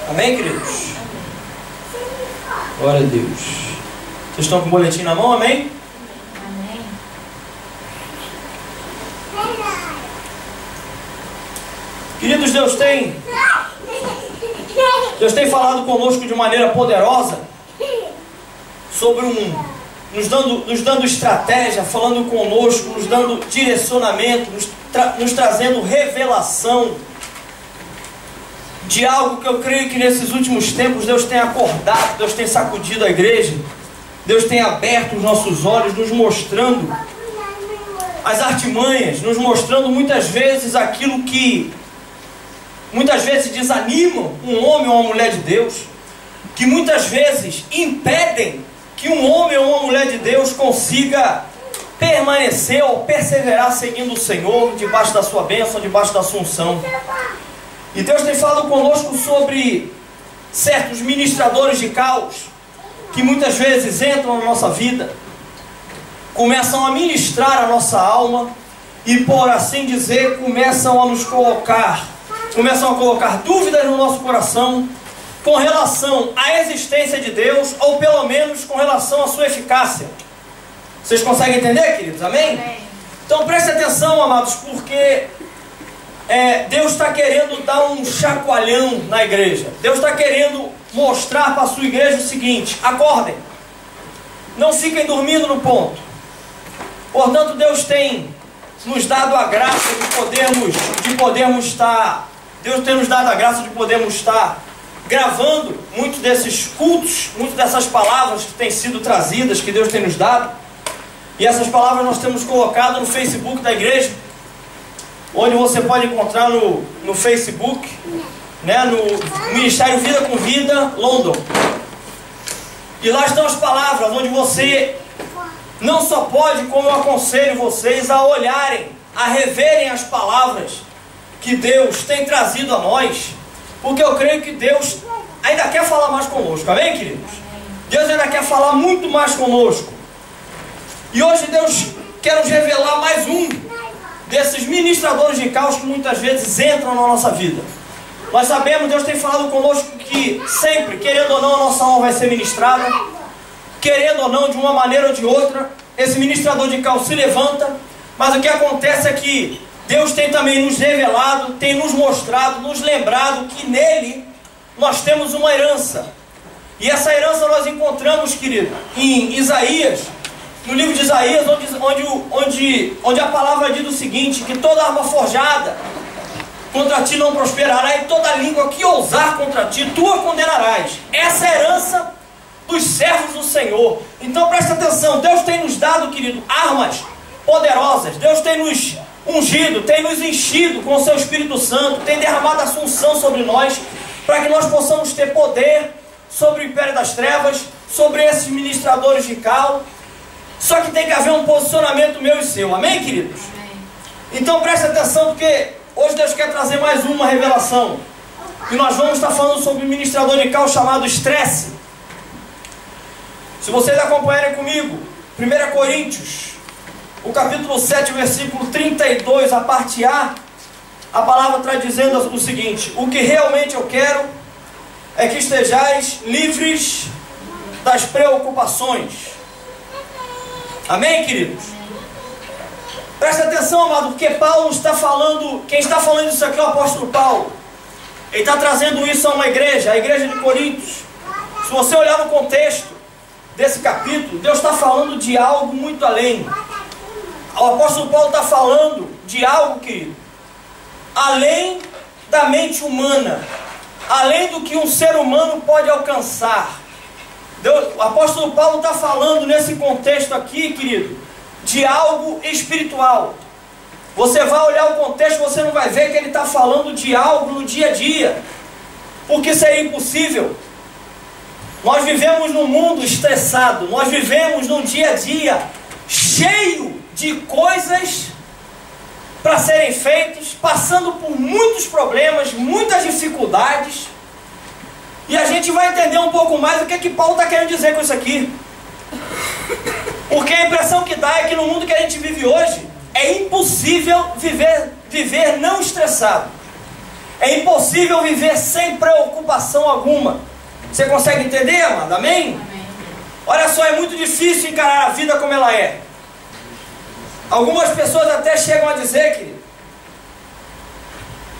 Amém, queridos? Glória a Deus. Vocês estão com o boletim na mão, amém? Amém. Queridos, Deus tem falado conosco de maneira poderosa sobre nos dando estratégia, falando conosco, nos dando direcionamento, nos trazendo revelação de algo que eu creio que nesses últimos tempos Deus tem acordado, Deus tem sacudido a igreja, Deus tem aberto os nossos olhos, nos mostrando as artimanhas, nos mostrando muitas vezes aquilo que muitas vezes desanimam um homem ou uma mulher de Deus, que muitas vezes impedem que um homem ou uma mulher de Deus consiga permanecer ou perseverar seguindo o Senhor, debaixo da sua bênção, debaixo da sua unção. E Deus tem falado conosco sobre certos ministradores de caos, que muitas vezes entram na nossa vida, começam a ministrar a nossa alma, e por assim dizer, começam a colocar dúvidas no nosso coração, com relação à existência de Deus, ou pelo menos com relação à sua eficácia. Vocês conseguem entender, queridos? Amém? Amém. Então preste atenção, amados, porque Deus está querendo dar um chacoalhão na igreja. Deus está querendo mostrar para a sua igreja o seguinte: acordem, não fiquem dormindo no ponto. Portanto, Deus tem nos dado a graça de podermos estar, Deus tem nos dado a graça de podermos estar gravando muitos desses cultos, muitas dessas palavras que têm sido trazidas, que Deus tem nos dado. E essas palavras nós temos colocado no Facebook da igreja, onde você pode encontrar no Facebook, né, no Ministério Vida com Vida London. E lá estão as palavras, onde você não só pode, como eu aconselho vocês a olharem, a reverem as palavras que Deus tem trazido a nós, porque eu creio que Deus ainda quer falar mais conosco, amém, queridos? Deus ainda quer falar muito mais conosco. E hoje Deus quer nos revelar mais um desses ministradores de caos que muitas vezes entram na nossa vida. Nós sabemos, Deus tem falado conosco que sempre, querendo ou não, a nossa alma vai ser ministrada. Querendo ou não, de uma maneira ou de outra, esse ministrador de caos se levanta. Mas o que acontece é que Deus tem também nos revelado, tem nos mostrado, nos lembrado que nele nós temos uma herança. E essa herança nós encontramos, querido, em Isaías, no livro de Isaías, onde a palavra diz o seguinte: que toda arma forjada contra ti não prosperará, e toda língua que ousar contra ti, tu a condenarás. Essa é a herança dos servos do Senhor. Então presta atenção, Deus tem nos dado, querido, armas poderosas. Deus tem nos ungido, tem nos enchido com o seu Espírito Santo, tem derramado a sua unção sobre nós, para que nós possamos ter poder sobre o império das trevas, sobre esses ministradores de caos. Só que tem que haver um posicionamento meu e seu, amém, queridos? Amém. Então presta atenção, porque hoje Deus quer trazer mais uma revelação, e nós vamos estar falando sobre um ministrador de caos chamado estresse. Se vocês acompanharem comigo, 1 Coríntios, o capítulo 7, versículo 32, a parte A, a palavra está dizendo o seguinte: o que realmente eu quero é que estejais livres das preocupações. Amém, queridos? Presta atenção, amado, porque Paulo está falando, quem está falando isso aqui é o apóstolo Paulo. Ele está trazendo isso a uma igreja, a igreja de Coríntios. Se você olhar no contexto desse capítulo, Deus está falando de algo muito além. O apóstolo Paulo está falando de algo, querido, além da mente humana, além do que um ser humano pode alcançar. O apóstolo Paulo está falando nesse contexto aqui, querido, de algo espiritual. Você vai olhar o contexto, você não vai ver que ele está falando de algo no dia a dia, porque seria impossível. Nós vivemos num mundo estressado, nós vivemos num dia a dia cheio de coisas para serem feitas, passando por muitos problemas, muitas dificuldades. E a gente vai entender um pouco mais o que Paulo está querendo dizer com isso aqui. Porque a impressão que dá é que no mundo que a gente vive hoje, é impossível viver não estressado. É impossível viver sem preocupação alguma. Você consegue entender, amado? Amém? Amém. Olha só, é muito difícil encarar a vida como ela é. Algumas pessoas até chegam a dizer, querido,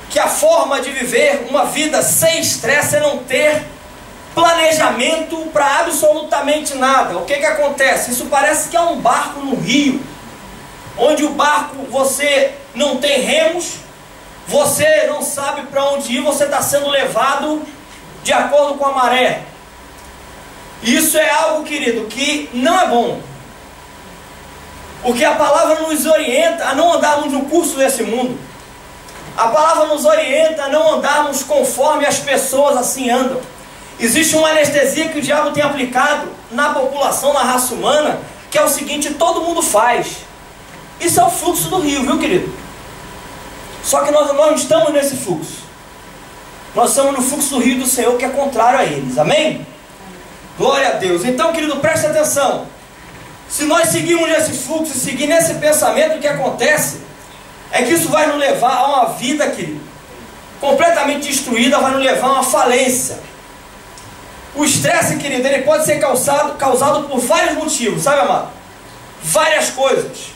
que a forma de viver uma vida sem estresse é não ter planejamento para absolutamente nada. O que acontece? Isso parece que é um barco no rio, onde o barco você não tem remos, você não sabe para onde ir, você está sendo levado de acordo com a maré. Isso é algo, querido, que não é bom. Porque a palavra nos orienta a não andarmos no curso desse mundo. A palavra nos orienta a não andarmos conforme as pessoas assim andam. Existe uma anestesia que o diabo tem aplicado na população, na raça humana, que é o seguinte: todo mundo faz. Isso é o fluxo do rio, viu, querido? Só que nós não estamos nesse fluxo. Nós estamos no fluxo do rio do Senhor, que é contrário a eles. Amém? Glória a Deus. Então, querido, preste atenção. Se nós seguirmos nesse fluxo e seguir nesse pensamento, o que acontece é que isso vai nos levar a uma vida, querido, completamente destruída, vai nos levar a uma falência. O estresse, querido, ele pode ser causado por vários motivos, sabe, amado? Várias coisas.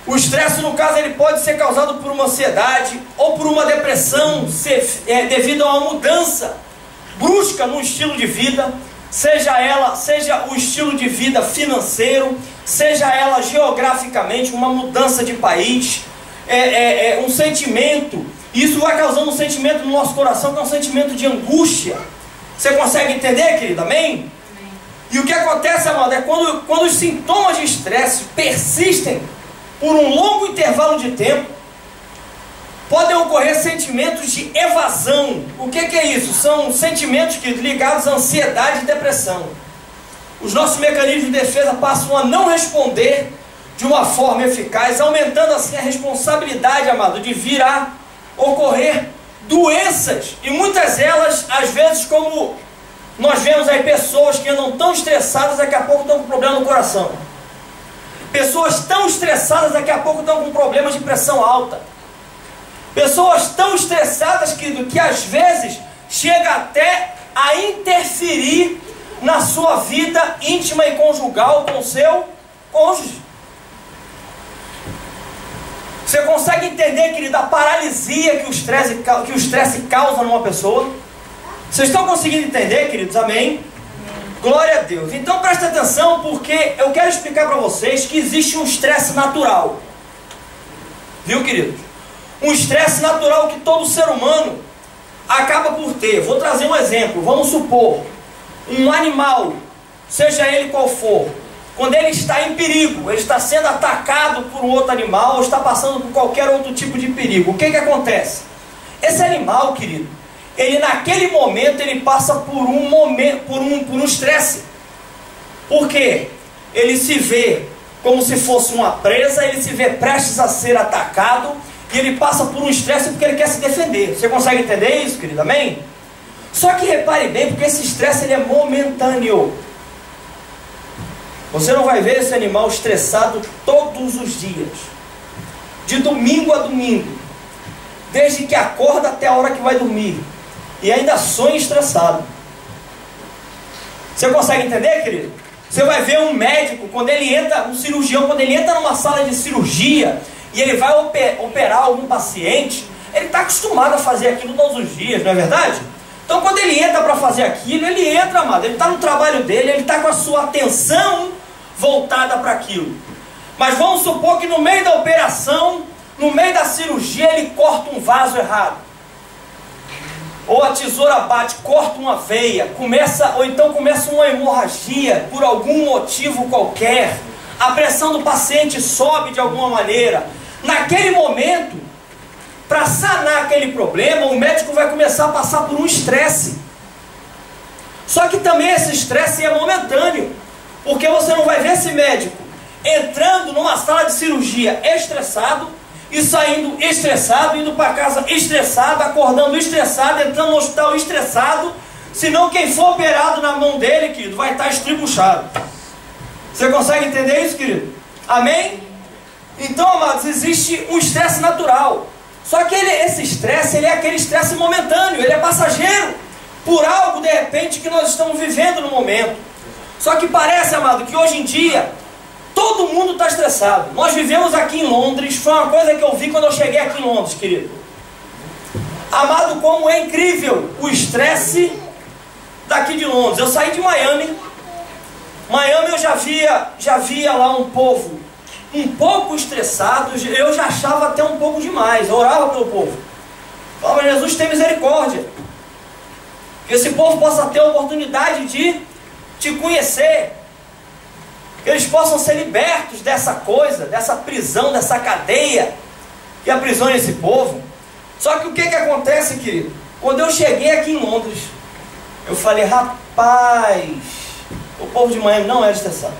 O estresse, no caso, ele pode ser causado por uma ansiedade ou por uma depressão, devido a uma mudança brusca no estilo de vida, seja o estilo de vida financeiro, seja ela geograficamente, uma mudança de país, um sentimento. Isso vai causando um sentimento no nosso coração, que é um sentimento de angústia. Você consegue entender, querido? Amém? Amém. E o que acontece, amado, é quando os sintomas de estresse persistem por um longo intervalo de tempo, podem ocorrer sentimentos de evasão. O que é isso? São sentimentos ligados à ansiedade e depressão. Os nossos mecanismos de defesa passam a não responder de uma forma eficaz, aumentando assim a responsabilidade, amado, de vir a ocorrer doenças. E muitas delas, às vezes, como nós vemos aí pessoas que andam tão estressadas, daqui a pouco estão com problema no coração. Pessoas tão estressadas, daqui a pouco estão com problemas de pressão alta. Pessoas tão estressadas que às vezes chega até a interferir na sua vida íntima e conjugal com o seu cônjuge. Você consegue entender, querido, a paralisia que o estresse causa numa pessoa? Vocês estão conseguindo entender, queridos? Amém? Glória a Deus. Então presta atenção, porque eu quero explicar para vocês que existe um estresse natural. Viu, queridos? Um estresse natural que todo ser humano acaba por ter. Vou trazer um exemplo. Vamos supor, um animal, seja ele qual for, quando ele está em perigo, ele está sendo atacado por um outro animal, ou está passando por qualquer outro tipo de perigo, o que acontece? Esse animal, querido, ele naquele momento, ele passa por um estresse. Por quê? Ele se vê como se fosse uma presa, ele se vê prestes a ser atacado, e ele passa por um estresse porque ele quer se defender. Você consegue entender isso, querido? Amém? Só que repare bem, porque esse estresse ele é momentâneo. Você não vai ver esse animal estressado todos os dias, de domingo a domingo, desde que acorda até a hora que vai dormir, e ainda sonha estressado. Você consegue entender, querido? Você vai ver um médico, quando ele entra, um cirurgião, quando ele entra numa sala de cirurgia e ele vai operar algum paciente, ele está acostumado a fazer aquilo todos os dias, não é verdade? Então quando ele entra para fazer aquilo, ele entra, amado, ele está no trabalho dele, ele está com a sua atenção voltada para aquilo. Mas vamos supor que no meio da operação, no meio da cirurgia, ele corta um vaso errado, ou a tesoura bate, corta uma veia, ou então começa uma hemorragia por algum motivo qualquer, a pressão do paciente sobe de alguma maneira. Naquele momento, para sanar aquele problema, o médico vai começar a passar por um estresse. Só que também esse estresse é momentâneo, porque você não vai ver esse médico entrando numa sala de cirurgia estressado e saindo estressado, indo para casa estressado, acordando estressado, entrando no hospital estressado. Senão quem for operado na mão dele, querido, vai estar estribuchado. Você consegue entender isso, querido? Amém? Então, amados, existe um estresse natural. Só que esse estresse, ele é aquele estresse momentâneo, ele é passageiro, por algo de repente que nós estamos vivendo no momento. Só que parece, amado, que hoje em dia, todo mundo está estressado. Nós vivemos aqui em Londres, foi uma coisa que eu vi quando eu cheguei aqui em Londres, querido. Amado, como é incrível o estresse daqui de Londres. Eu saí de Miami. Miami eu já via lá um povo um pouco estressado. Eu já achava até um pouco demais. Eu orava pelo povo. Falava, Jesus, tem misericórdia. Que esse povo possa ter a oportunidade de te conhecer. Que eles possam ser libertos dessa coisa, dessa prisão, dessa cadeia que aprisiona esse povo. Só que o que acontece, querido? Quando eu cheguei aqui em Londres, eu falei, rapaz, o povo de Miami não é estressado.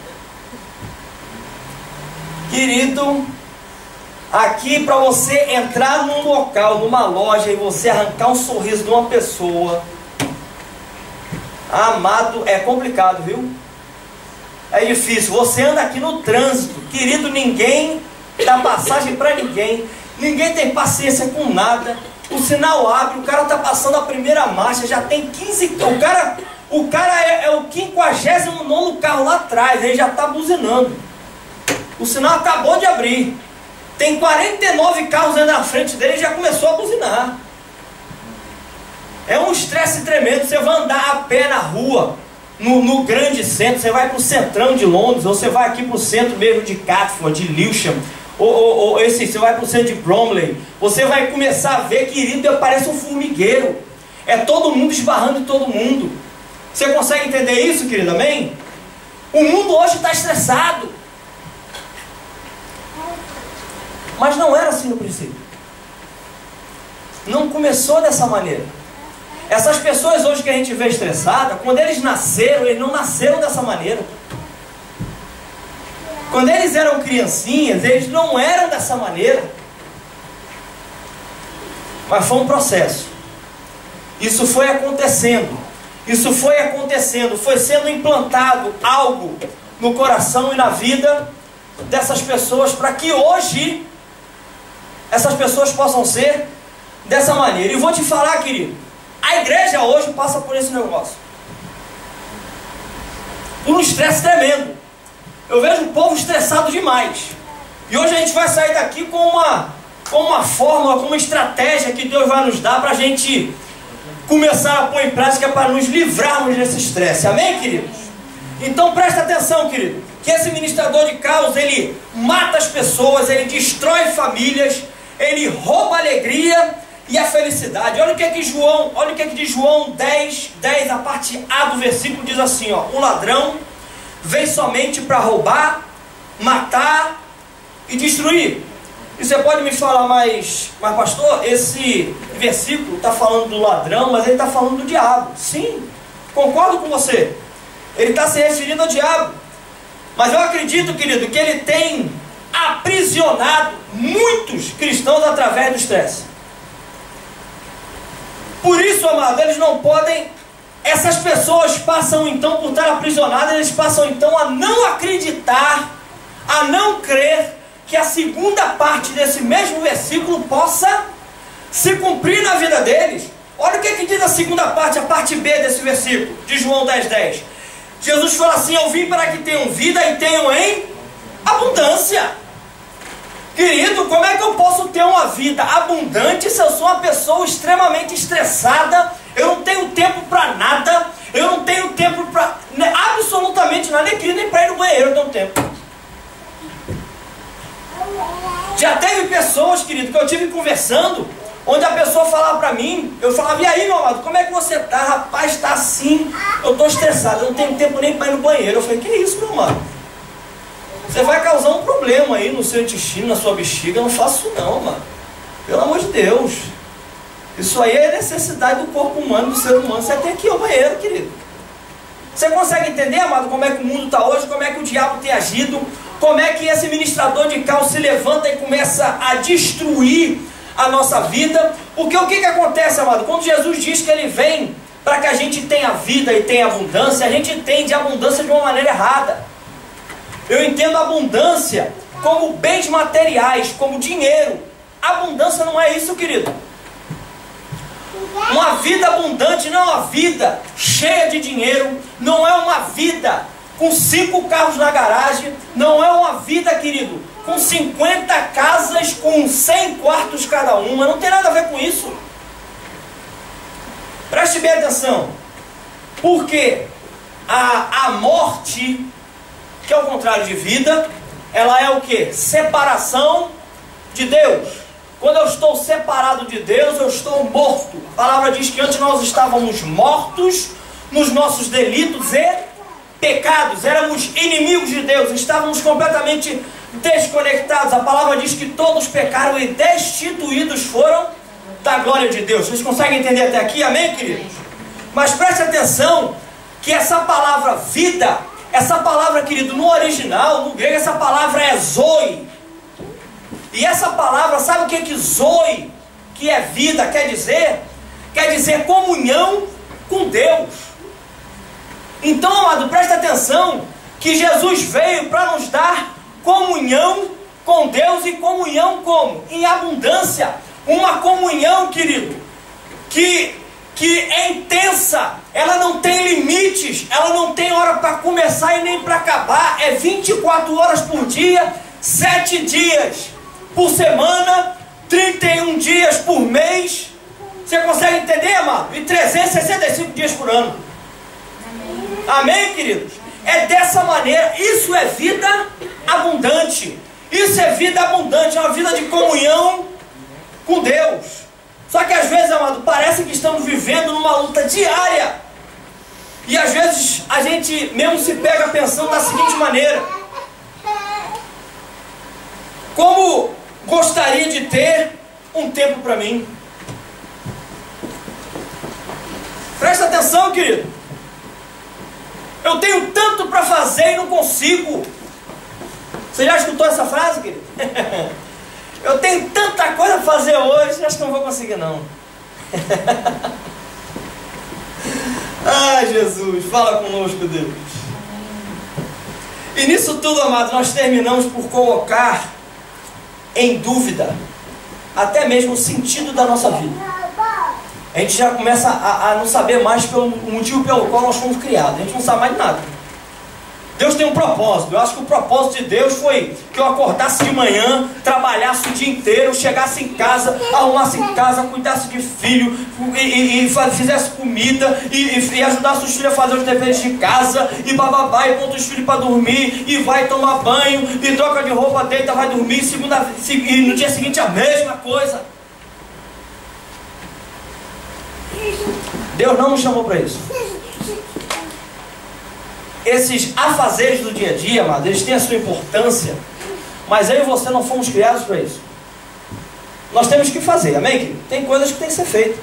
Querido, aqui para você entrar num local, numa loja, e você arrancar um sorriso de uma pessoa, amado, é complicado, viu? É difícil. Você anda aqui no trânsito, querido, ninguém dá passagem para ninguém. Ninguém tem paciência com nada. O sinal abre, o cara está passando a primeira marcha, já tem 15... O cara é o 59º carro lá atrás, ele já está buzinando. O sinal acabou de abrir. Tem 49 carros aí na frente dele e já começou a buzinar. É um estresse tremendo. Você vai andar a pé na rua, no grande centro, você vai para o centrão de Londres, ou você vai aqui para o centro mesmo de Catford, de Lewisham, você vai para o centro de Bromley, você vai começar a ver, querido, parece um formigueiro. É todo mundo esbarrando em todo mundo. Você consegue entender isso, querido? Amém? O mundo hoje está estressado. Mas não era assim no princípio. Não começou dessa maneira. Essas pessoas hoje que a gente vê estressadas, quando eles nasceram, eles não nasceram dessa maneira. Quando eles eram criancinhas, eles não eram dessa maneira. Mas foi um processo. Isso foi acontecendo. Isso foi acontecendo. Foi sendo implantado algo no coração e na vida dessas pessoas, para que hoje essas pessoas possam ser dessa maneira. E vou te falar, querido, a igreja hoje passa por esse negócio. Por um estresse tremendo. Eu vejo o povo estressado demais. E hoje a gente vai sair daqui com uma fórmula, com uma estratégia que Deus vai nos dar para a gente começar a pôr em prática para nos livrarmos desse estresse. Amém, queridos? Então presta atenção, querido, que esse ministrador de caos, ele mata as pessoas, ele destrói famílias, ele rouba a alegria e a felicidade. Olha o que é que diz João 10, a parte A do versículo diz assim, ó: o ladrão vem somente para roubar, matar e destruir. E você pode me falar, mas pastor, esse versículo está falando do ladrão, mas ele está falando do diabo. Sim, concordo com você. Ele está se referindo ao diabo. Mas eu acredito, querido, que ele tem aprisionado muitos cristãos através do estresse. Por isso, amado, eles não podem... Essas pessoas passam então, por estar aprisionadas, eles passam então a não acreditar, a não crer que a segunda parte desse mesmo versículo possa se cumprir na vida deles. Olha o que diz a segunda parte, a parte B desse versículo, de João 10. Jesus fala assim: eu vim para que tenham vida e tenham em abundância. Querido, como é que eu posso ter uma vida abundante se eu sou uma pessoa extremamente estressada? Eu não tenho tempo para nada, eu não tenho tempo para absolutamente nada, nem para ir no banheiro eu tenho tempo. Já teve pessoas, querido, que eu tive conversando, onde a pessoa falava para mim, eu falava: e aí, meu amado, como é que você está? Rapaz, está assim, eu estou estressado, eu não tenho tempo nem para ir no banheiro. Eu falei: que isso, meu amado? Você vai causar um problema aí no seu intestino, na sua bexiga. Eu não faço isso não, mano. Pelo amor de Deus. Isso aí é necessidade do corpo humano, do ser humano. Você tem que ir ao banheiro, querido. Você consegue entender, amado, como é que o mundo está hoje? Como é que o diabo tem agido? Como é que esse ministrador de caos se levanta e começa a destruir a nossa vida? Porque o que acontece, amado? Quando Jesus diz que ele vem para que a gente tenha vida e tenha abundância, a gente entende abundância de uma maneira errada. Eu entendo abundância como bens materiais, como dinheiro. abundância não é isso, querido. Uma vida abundante não é uma vida cheia de dinheiro, não é uma vida com 5 carros na garagem, não é uma vida, querido, com 50 casas, com 100 quartos cada uma, não tem nada a ver com isso. Preste bem atenção, porque a morte, que é o contrário de vida, ela é o que? Separação de Deus. Quando eu estou separado de Deus, eu estou morto. A palavra diz que antes nós estávamos mortos nos nossos delitos e pecados, éramos inimigos de Deus, estávamos completamente desconectados. A palavra diz que todos pecaram e destituídos foram da glória de Deus. Vocês conseguem entender até aqui? Amém, queridos? Mas preste atenção que essa palavra vida, essa palavra, querido, no original, no grego, essa palavra é zoe. E essa palavra, sabe o que zoe, que é vida, quer dizer? Quer dizer comunhão com Deus. Então, amado, presta atenção que Jesus veio para nos dar comunhão com Deus, e comunhão como? Em abundância. Uma comunhão, querido, que é intensa, ela não tem limites, ela não tem hora para começar e nem para acabar, é 24 horas por dia, 7 dias por semana, 31 dias por mês. Você consegue entender, amado? E 365 dias por ano. Amém, queridos? É dessa maneira. Isso é vida abundante. Isso é vida abundante, é uma vida de comunhão com Deus. Só que às vezes, amado, parece que estamos vivendo numa luta diária. E às vezes a gente mesmo se pega pensando da seguinte maneira: como gostaria de ter um tempo para mim. Presta atenção, querido. Eu tenho tanto para fazer e não consigo. Você já escutou essa frase, querido? Eu tenho tanta coisa para fazer hoje, acho que não vou conseguir não. Ai, Jesus, fala conosco, Deus. E nisso tudo, amado, nós terminamos por colocar em dúvida até mesmo o sentido da nossa vida. A gente já começa a não saber mais pelo motivo pelo qual nós fomos criados. A gente não sabe mais de nada. Deus tem um propósito. Eu acho que o propósito de Deus foi que eu acordasse de manhã, trabalhasse o dia inteiro, chegasse em casa, arrumasse em casa, cuidasse de filho, e fizesse comida, e ajudasse os filhos a fazer os deveres de casa, e bababá, e ponta os filhos para dormir, e vai tomar banho, e troca de roupa, deita, vai dormir, e no dia seguinte a mesma coisa. Deus não nos chamou para isso. Esses afazeres do dia a dia, amado, eles têm a sua importância, mas eu e você não fomos criados para isso. Nós temos que fazer, amém, querido? Tem coisas que tem que ser feitas.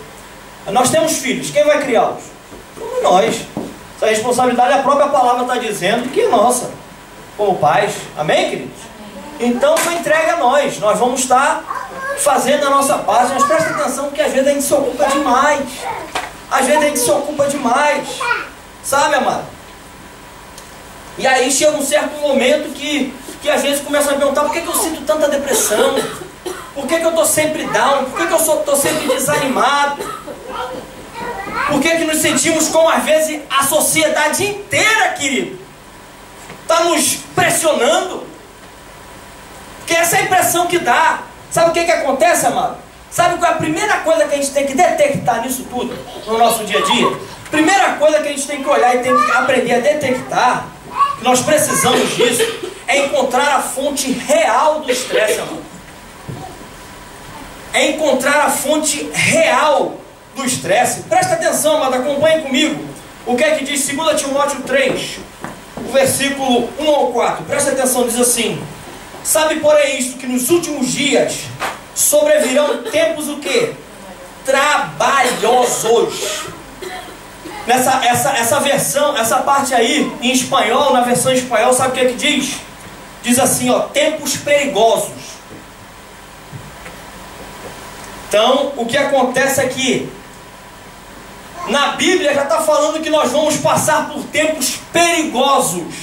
Nós temos filhos, quem vai criá-los? Somos nós. Essa responsabilidade, a própria palavra está dizendo que é nossa, como pais, amém, queridos? Então foi entregue a nós. Nós vamos estar fazendo a nossa parte, mas presta atenção que às vezes a gente se ocupa demais. Às vezes a gente se ocupa demais, sabe, amado? E aí chega um certo momento que às vezes começa a perguntar: por que eu sinto tanta depressão? Por que eu estou sempre down? Por que eu estou sempre desanimado? Por que nos sentimos como às vezes a sociedade inteira, querido, está nos pressionando? Porque essa é a impressão que dá. Sabe o que acontece, amado? Sabe qual é a primeira coisa que a gente tem que detectar nisso tudo, no nosso dia a dia? Primeira coisa que a gente tem que olhar e tem que aprender a detectar, que nós precisamos disso, é encontrar a fonte real do estresse, amado. É encontrar a fonte real do estresse. Presta atenção, amado, acompanhe comigo. O que é que diz 2 Timóteo 3, o versículo 1 ao 4. Presta atenção, diz assim: sabe, porém, isto, que nos últimos dias sobrevirão tempos o quê? Trabalhosos. Essa versão, essa parte aí, em espanhol, na versão em espanhol, sabe o que é que diz? Diz assim, ó: tempos perigosos. Então, o que acontece é que na Bíblia já está falando que nós vamos passar por tempos perigosos,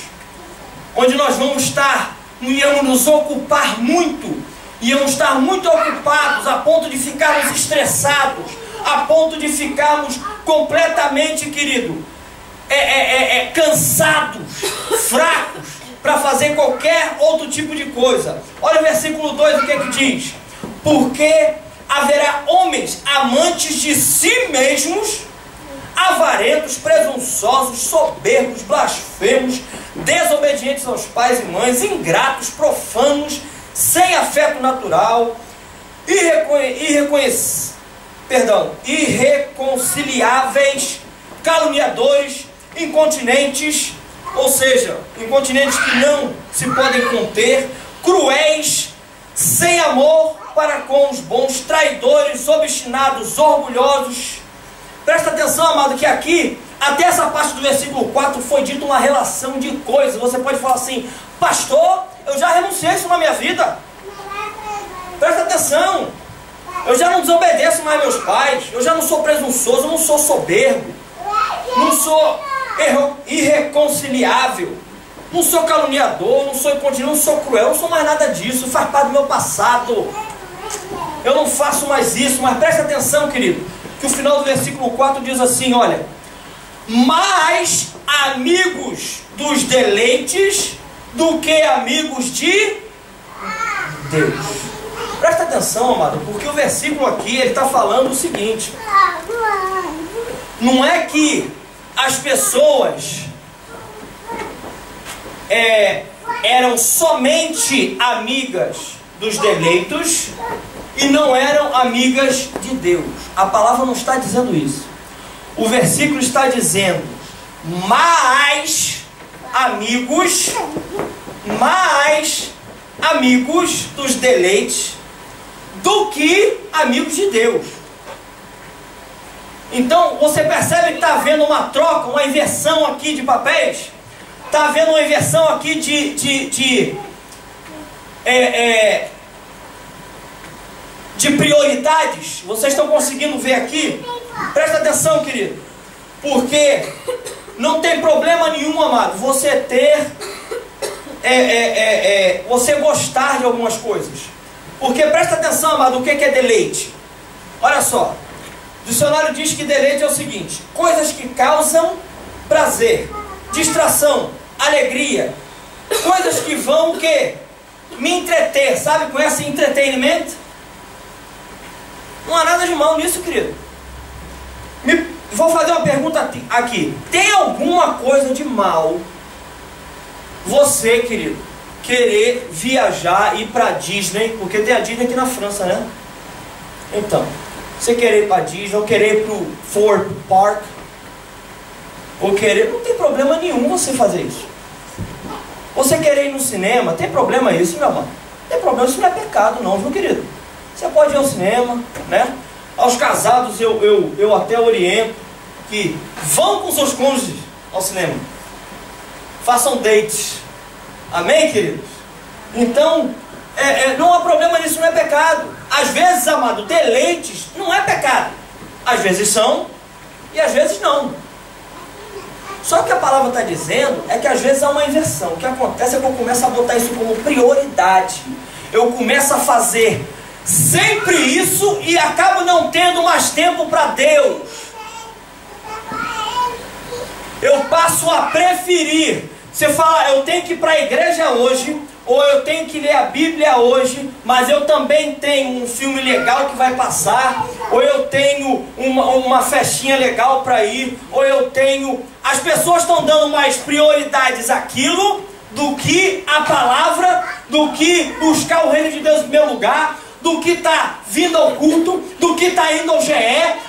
onde nós vamos estar, íamos nos ocupar muito iam estar muito ocupados a ponto de ficarmos estressados, a ponto de ficarmos completamente, querido, cansados, fracos, para fazer qualquer outro tipo de coisa. Olha o versículo 2, o que é que diz? Porque haverá homens amantes de si mesmos, avarentos, presunçosos, soberbos, blasfemos, desobedientes aos pais e mães, ingratos, profanos, sem afeto natural, irreconciliáveis, caluniadores, incontinentes, ou seja, incontinentes que não se podem conter, cruéis, sem amor para com os bons, traidores, obstinados, orgulhosos. Presta atenção, amado, que aqui, até essa parte do versículo 4, foi dito uma relação de coisas. Você pode falar assim: pastor, eu já renunciei isso na minha vida. Presta atenção, eu já não desobedeço mais meus pais, eu já não sou presunçoso, eu não sou soberbo, não sou irreconciliável, não sou caluniador, não sou incontinente, não sou cruel, não sou mais nada disso, faz parte do meu passado, eu não faço mais isso. Mas presta atenção, querido, que o final do versículo 4 diz assim, olha: mais amigos dos deleites do que amigos de Deus. Presta atenção, amado, porque o versículo aqui, ele está falando o seguinte: não é que as pessoas eram somente amigas dos deleitos e não eram amigas de Deus. A palavra não está dizendo isso. O versículo está dizendo: mais amigos dos deleites do que amigos de Deus. Então você percebe que está havendo uma troca, uma inversão aqui de papéis. Está havendo uma inversão aqui de prioridades. Vocês estão conseguindo ver aqui? Presta atenção, querido, porque não tem problema nenhum, amado, você ter você gostar de algumas coisas. Porque presta atenção, amado, o que é deleite? Olha só, o dicionário diz que deleite é o seguinte: coisas que causam prazer, distração, alegria, coisas que vão o quê? Me entreter. Sabe, conhece entretenimento? Não há nada de mal nisso, querido. Vou fazer uma pergunta aqui: tem alguma coisa de mal você, querido, querer viajar, ir para Disney? Porque tem a Disney aqui na França, né? Então, você querer ir para Disney, ou querer ir para o Ford Park, ou querer... não tem problema nenhum você fazer isso. Você querer ir no cinema, tem problema isso, meu irmão? Não tem problema, isso não é pecado não, viu, querido? Você pode ir ao cinema, né? Aos casados eu até oriento que vão com seus cônjuges ao cinema. Façam dates. Amém, queridos? Então, não há problema nisso, não é pecado. Às vezes, amado, deleites não é pecado. Às vezes são e às vezes não. Só que a palavra está dizendo é que às vezes há uma inversão. O que acontece é que eu começo a botar isso como prioridade. Eu começo a fazer sempre isso e acabo não tendo mais tempo para Deus. Eu passo a preferir. Você fala: eu tenho que ir para a igreja hoje, ou eu tenho que ler a Bíblia hoje, mas eu também tenho um filme legal que vai passar, ou eu tenho uma festinha legal para ir, ou eu tenho... As pessoas estão dando mais prioridades àquilo do que a palavra, do que buscar o reino de Deus em primeiro lugar, do que está vindo ao culto, do que está indo ao GE.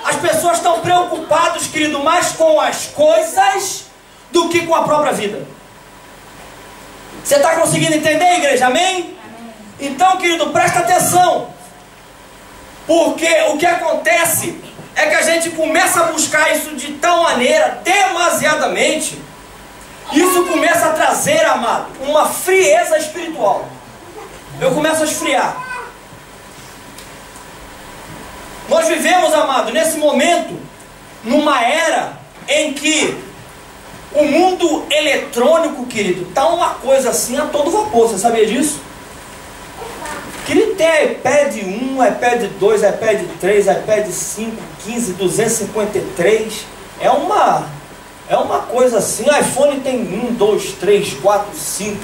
As pessoas estão preocupadas, querido, mais com as coisas do que com a própria vida. Você está conseguindo entender, igreja? Amém? Amém? Então, querido, presta atenção. Porque o que acontece é que a gente começa a buscar isso de tal maneira, demasiadamente. Isso começa a trazer, amado, uma frieza espiritual. Eu começo a esfriar. Nós vivemos, amado, nesse momento, numa era em que o mundo eletrônico, querido, está uma coisa assim a todo vapor. Você sabia disso? Querido, E tem iPad 1, iPad 2, iPad 3, iPad 5, 15, 253. É uma coisa assim. iPhone tem 1, 2, 3, 4, 5.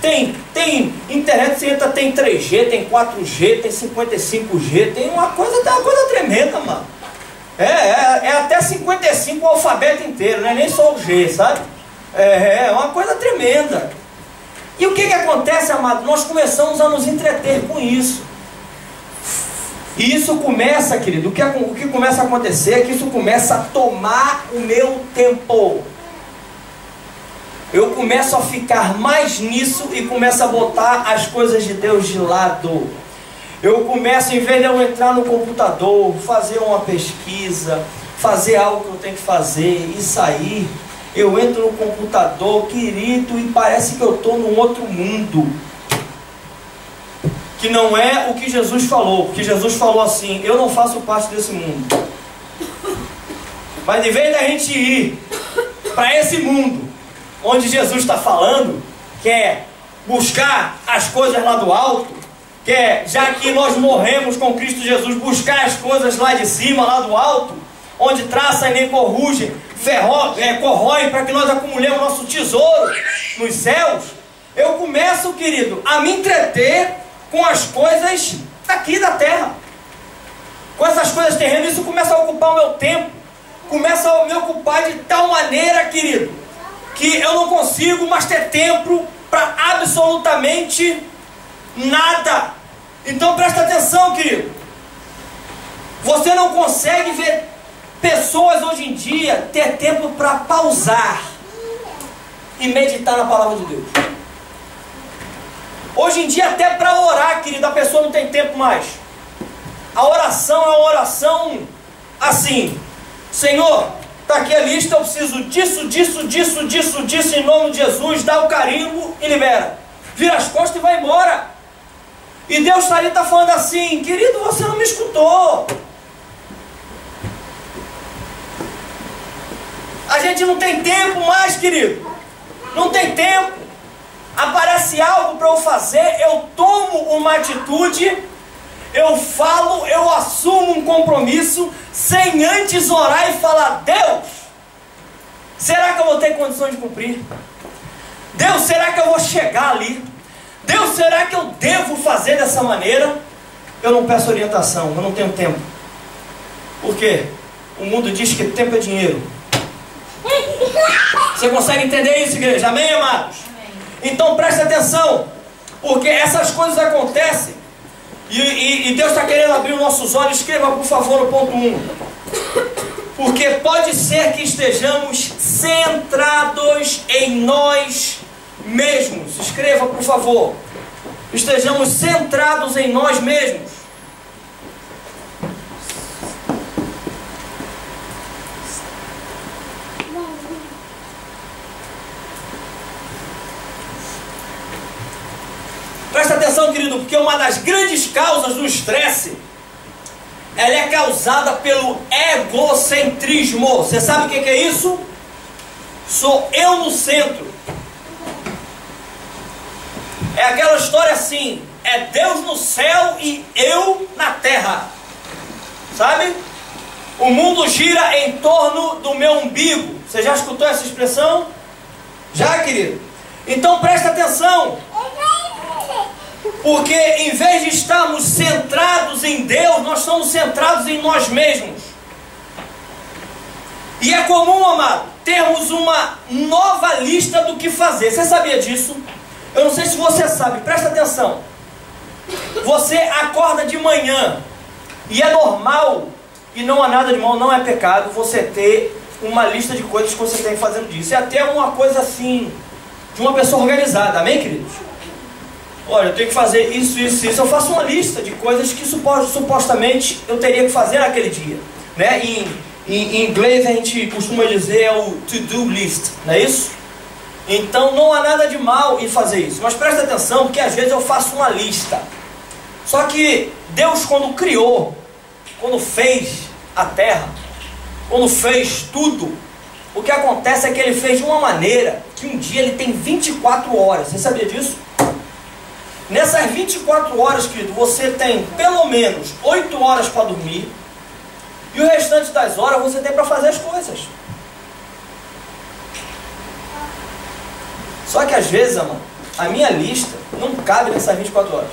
Tem internet, você entra, tem 3G, tem 4G, tem 55G. Tem uma coisa tremenda, mano. É até 55 o alfabeto inteiro, não é nem só o G, sabe? É uma coisa tremenda. E o que acontece, amado? Nós começamos a nos entreter com isso. E isso começa, querido, o que começa a acontecer é que isso começa a tomar o meu tempo. Eu começo a ficar mais nisso e começo a botar as coisas de Deus de lado. Eu começo, em vez de eu entrar no computador, fazer uma pesquisa, fazer algo que eu tenho que fazer e sair, eu entro no computador, querido, e parece que eu estou num outro mundo. Que não é o que Jesus falou. Porque Jesus falou assim: eu não faço parte desse mundo. Mas em vez da gente ir para esse mundo onde Jesus está falando, que é buscar as coisas lá do alto, que é, já que nós morremos com Cristo Jesus, buscar as coisas lá de cima, lá do alto, onde traça e nem corrugem, corrói, para que nós acumulemos nosso tesouro nos céus. Eu começo, querido, a me entreter com as coisas daqui da terra, com essas coisas terrenas. Isso começa a ocupar o meu tempo, começa a me ocupar de tal maneira, querido, que eu não consigo mais ter tempo para absolutamente nada. Então presta atenção, querido. Você não consegue ver pessoas hoje em dia ter tempo para pausar e meditar na palavra de Deus. Hoje em dia, até para orar, querido, a pessoa não tem tempo mais. A oração é uma oração assim: Senhor, está aqui a lista, eu preciso disso, em nome de Jesus. Dá o carimbo e libera. Vira as costas e vai embora. E Deus está ali, está falando assim: querido, você não me escutou. A gente não tem tempo mais, querido. Não tem tempo. Aparece algo para eu fazer, eu tomo uma atitude, eu falo, eu assumo um compromisso, sem antes orar e falar: Deus, será que eu vou ter condições de cumprir? Deus, será que eu vou chegar ali? Deus, será que eu devo fazer dessa maneira? Eu não peço orientação, eu não tenho tempo. Por quê? O mundo diz que tempo é dinheiro. Você consegue entender isso, igreja? Amém, amados? Então preste atenção, porque essas coisas acontecem e Deus está querendo abrir os nossos olhos. Escreva, por favor, o ponto 1. Porque pode ser que estejamos centrados em nós mesmos. Escreva, por favor. Estejamos centrados em nós mesmos. Presta atenção, querido, porque uma das grandes causas do estresse, ela é causada pelo egocentrismo. Você sabe o que é isso? Sou eu no centro. É aquela história assim: é Deus no céu e eu na terra. Sabe? O mundo gira em torno do meu umbigo. Você já escutou essa expressão? Já, querido? Então presta atenção. Porque em vez de estarmos centrados em Deus, nós estamos centrados em nós mesmos. E é comum, amado, termos uma nova lista do que fazer. Você sabia disso? Eu não sei se você sabe, presta atenção. Você acorda de manhã e é normal, e não há nada de mal, não é pecado, você ter uma lista de coisas que você tem que fazer no dia. Isso é até uma coisa assim, de uma pessoa organizada, amém, queridos? Olha, eu tenho que fazer isso. Eu faço uma lista de coisas que supostamente eu teria que fazer naquele dia, né? Em inglês a gente costuma dizer o to-do list, não é isso? Então não há nada de mal em fazer isso. Mas presta atenção, porque às vezes eu faço uma lista. Só que Deus, quando criou, quando fez a terra, quando fez tudo, o que acontece é que Ele fez de uma maneira que um dia ele tem 24 horas. Você sabia disso? Nessas 24 horas, querido, você tem pelo menos 8 horas para dormir. E o restante das horas você tem para fazer as coisas. Só que às vezes, amado, a minha lista não cabe nessas 24 horas.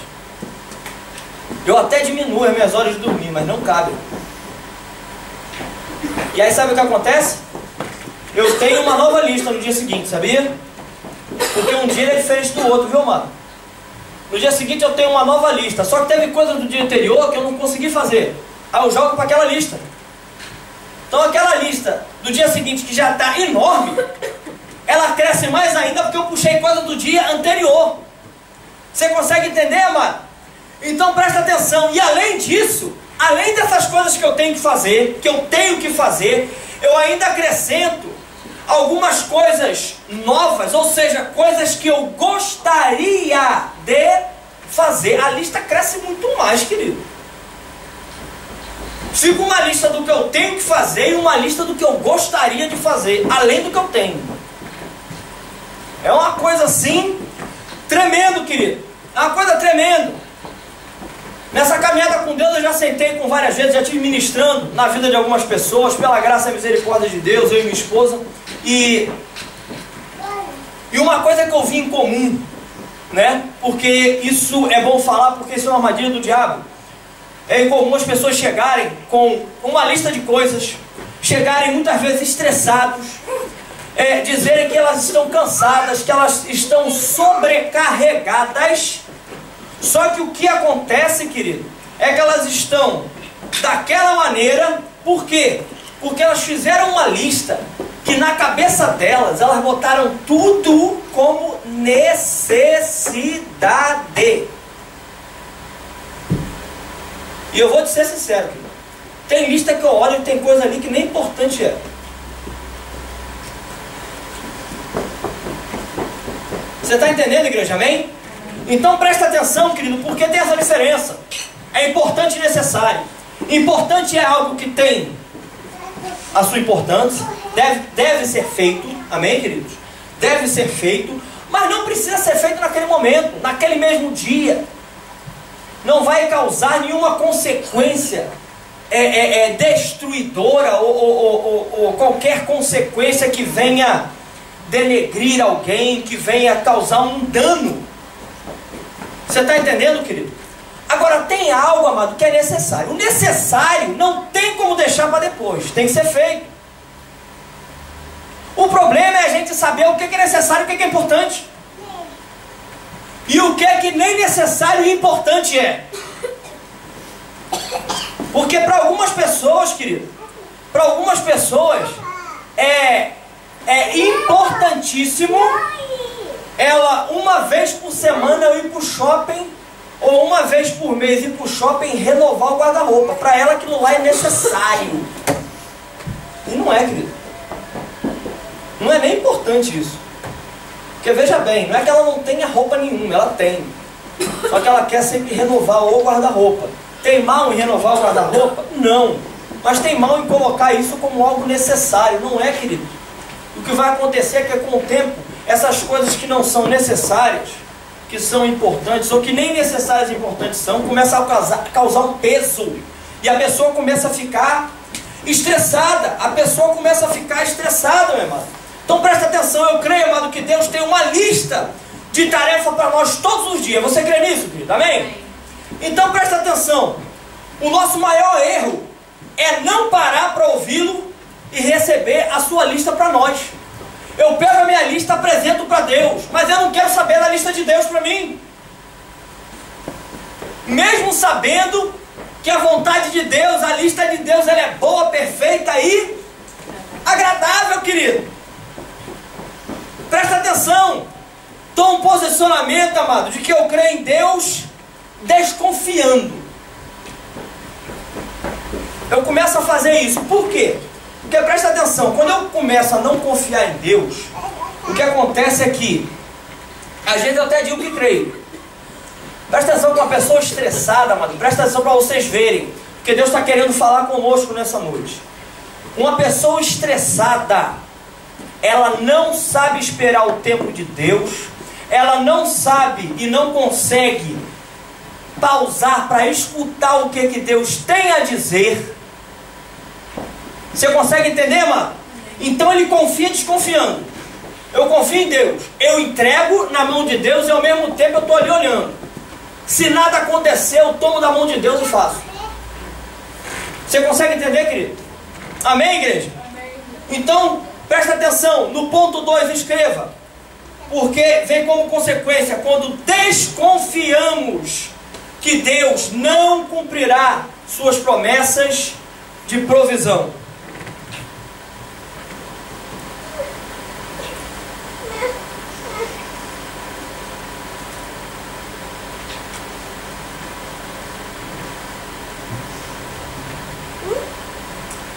Eu até diminuo as minhas horas de dormir, mas não cabe. E aí sabe o que acontece? Eu tenho uma nova lista no dia seguinte, sabia? Porque um dia é diferente do outro, viu, amado? No dia seguinte eu tenho uma nova lista. Só que teve coisa do dia anterior que eu não consegui fazer. Aí eu jogo para aquela lista. Então aquela lista do dia seguinte, que já está enorme, ela cresce mais ainda porque eu puxei coisa do dia anterior. Você consegue entender, amado? Então presta atenção. E além disso, além dessas coisas que eu tenho que fazer, eu ainda acrescento algumas coisas novas, ou seja, coisas que eu gostaria de fazer. A lista cresce muito mais, querido. Fica uma lista do que eu tenho que fazer e uma lista do que eu gostaria de fazer, além do que eu tenho. É uma coisa assim, tremendo, querido. É uma coisa tremenda. Nessa caminhada com Deus eu já sentei com várias vezes, já estive ministrando na vida de algumas pessoas, pela graça e misericórdia de Deus, eu e minha esposa. E uma coisa que eu vi em comum, né? Porque isso é bom falar, porque isso é uma armadilha do diabo. É incomum as pessoas chegarem com uma lista de coisas, chegarem muitas vezes estressados, dizerem que elas estão cansadas, que elas estão sobrecarregadas. Só que o que acontece, querido, é que elas estão daquela maneira. Por quê? Porque elas fizeram uma lista que na cabeça delas, elas botaram tudo como necessidade. E eu vou te ser sincero, querido, tem lista que eu olho e tem coisa ali que nem importante é. Você está entendendo, igreja? Amém? Então presta atenção, querido, porque tem essa diferença. É importante e necessário. Importante é algo que tem a sua importância, deve ser feito, amém, queridos? Deve ser feito, mas não precisa ser feito naquele momento, naquele mesmo dia. Não vai causar nenhuma consequência destruidora ou qualquer consequência que venha denegrir alguém, que venha causar um dano. Você está entendendo, querido? Agora tem algo, amado, que é necessário. O necessário não tem como deixar para depois, tem que ser feito. O problema é a gente saber o que é necessário e o que é importante. E o que é que nem necessário e importante é. Porque para algumas pessoas, querido, para algumas pessoas é importantíssimo ela uma vez por semana eu ir para o shopping, ou uma vez por mês ir para o shopping renovar o guarda-roupa. Para ela aquilo lá é necessário. E não é, querido. Não é nem importante isso. Porque veja bem, não é que ela não tenha roupa nenhuma, ela tem. Só que ela quer sempre renovar o guarda-roupa. Tem mal em renovar o guarda-roupa? Não. Mas tem mal em colocar isso como algo necessário. Não é, querido. O que vai acontecer é que com o tempo, essas coisas que não são necessárias, que são importantes, ou que nem necessárias e importantes são, começam a causar um peso. E a pessoa começa a ficar estressada. A pessoa começa a ficar estressada, meu irmão. Então presta atenção, eu creio, amado, que Deus tem uma lista de tarefa para nós todos os dias. Você crê nisso, querido? Amém? Então presta atenção. O nosso maior erro é não parar para ouvi-lo e receber a sua lista para nós. Eu pego a minha lista e apresento para Deus, mas eu não quero saber da lista de Deus para mim. Mesmo sabendo que a vontade de Deus, a lista de Deus, ela é boa, perfeita e agradável, querido. Presta atenção. Toma um posicionamento, amado, de que eu creio em Deus desconfiando. Eu começo a fazer isso. Por quê? Porque presta atenção, quando eu começo a não confiar em Deus, o que acontece é que, às vezes eu até digo que creio. Presta atenção com uma pessoa estressada, amado. Presta atenção para vocês verem, porque Deus está querendo falar conosco nessa noite. Uma pessoa estressada, ela não sabe esperar o tempo de Deus, ela não sabe e não consegue pausar para escutar o que Deus tem a dizer. Você consegue entender, mano? Então ele confia desconfiando. Eu confio em Deus, eu entrego na mão de Deus e ao mesmo tempo eu estou ali olhando. Se nada acontecer, eu tomo da mão de Deus e faço. Você consegue entender, querido? Amém, igreja? Amém. Então, presta atenção, no ponto 2 escreva. Porque vem como consequência, quando desconfiamos que Deus não cumprirá suas promessas de provisão.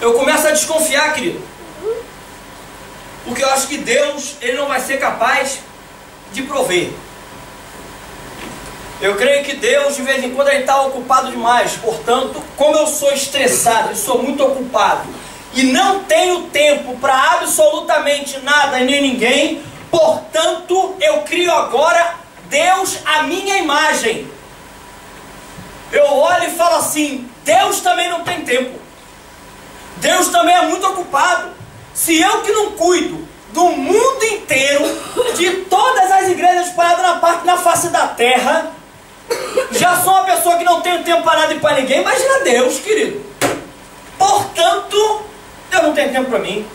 Eu começo a desconfiar, querido, porque eu acho que Deus, ele não vai ser capaz de prover. Eu creio que Deus, de vez em quando, ele está ocupado demais. Portanto, como eu sou estressado e sou muito ocupado e não tenho tempo para absolutamente nada e nem ninguém, portanto, eu crio agora Deus à minha imagem. Eu olho e falo assim: Deus também não tem tempo. Deus também é muito ocupado. Se eu que não cuido do mundo inteiro, de todas as igrejas espalhadas na face da terra, já sou uma pessoa que não tenho tempo para nada e para ninguém, imagina Deus, querido. Portanto, Deus não tem tempo para mim.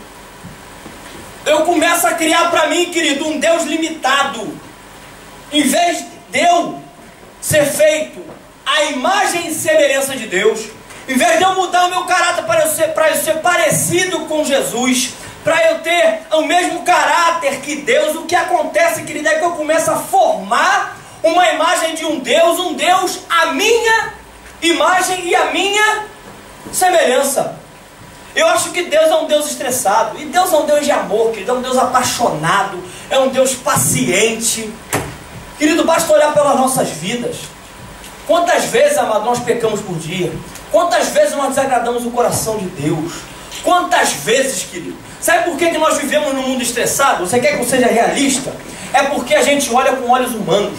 Eu começo a criar para mim, querido, um Deus limitado. Em vez de eu ser feito à imagem e semelhança de Deus, em vez de eu mudar o meu caráter para eu ser parecido com Jesus, para eu ter o mesmo caráter que Deus, o que acontece, querido, é que eu começo a formar uma imagem de um Deus à minha imagem e à minha semelhança. Eu acho que Deus é um Deus estressado, e Deus é um Deus de amor, querido, é um Deus apaixonado, é um Deus paciente. Querido, basta olhar pelas nossas vidas. Quantas vezes, amado, nós pecamos por dia? Quantas vezes nós desagradamos o coração de Deus? Quantas vezes, querido? Sabe por que nós vivemos num mundo estressado? Você quer que eu seja realista? É porque a gente olha com olhos humanos.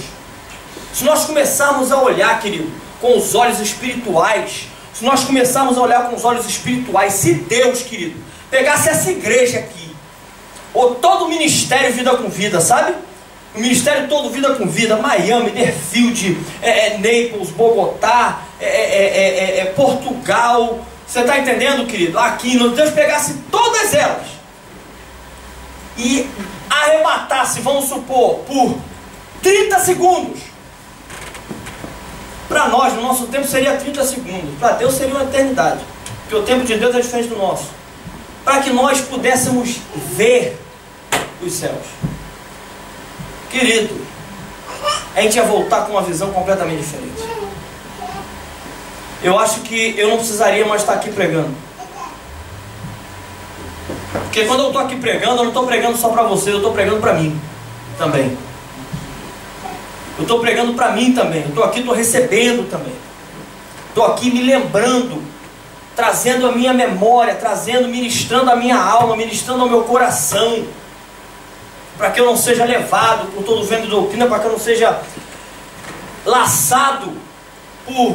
Se nós começarmos a olhar, querido, com os olhos espirituais, se nós começarmos a olhar com os olhos espirituais, se Deus, querido, pegasse essa igreja aqui, ou todo o ministério Vida com Vida, sabe? O ministério todo Vida com Vida, Miami, Deerfield, Naples, Bogotá, Portugal, você está entendendo, querido? Aqui, Deus pegasse todas elas e arrebatasse, vamos supor, por 30 segundos. Para nós, no nosso tempo seria 30 segundos, para Deus seria uma eternidade, porque o tempo de Deus é diferente do nosso. Para que nós pudéssemos ver os céus, querido, a gente ia voltar com uma visão completamente diferente. Eu acho que eu não precisaria mais estar aqui pregando. Porque quando eu estou aqui pregando, eu não estou pregando só para vocês, eu estou pregando para mim também. Eu estou pregando para mim também. Eu estou aqui, estou recebendo também. Estou aqui me lembrando, trazendo a minha memória, ministrando a minha alma, ministrando ao meu coração, para que eu não seja levado por todo o vento de doutrina, para que eu não seja laçado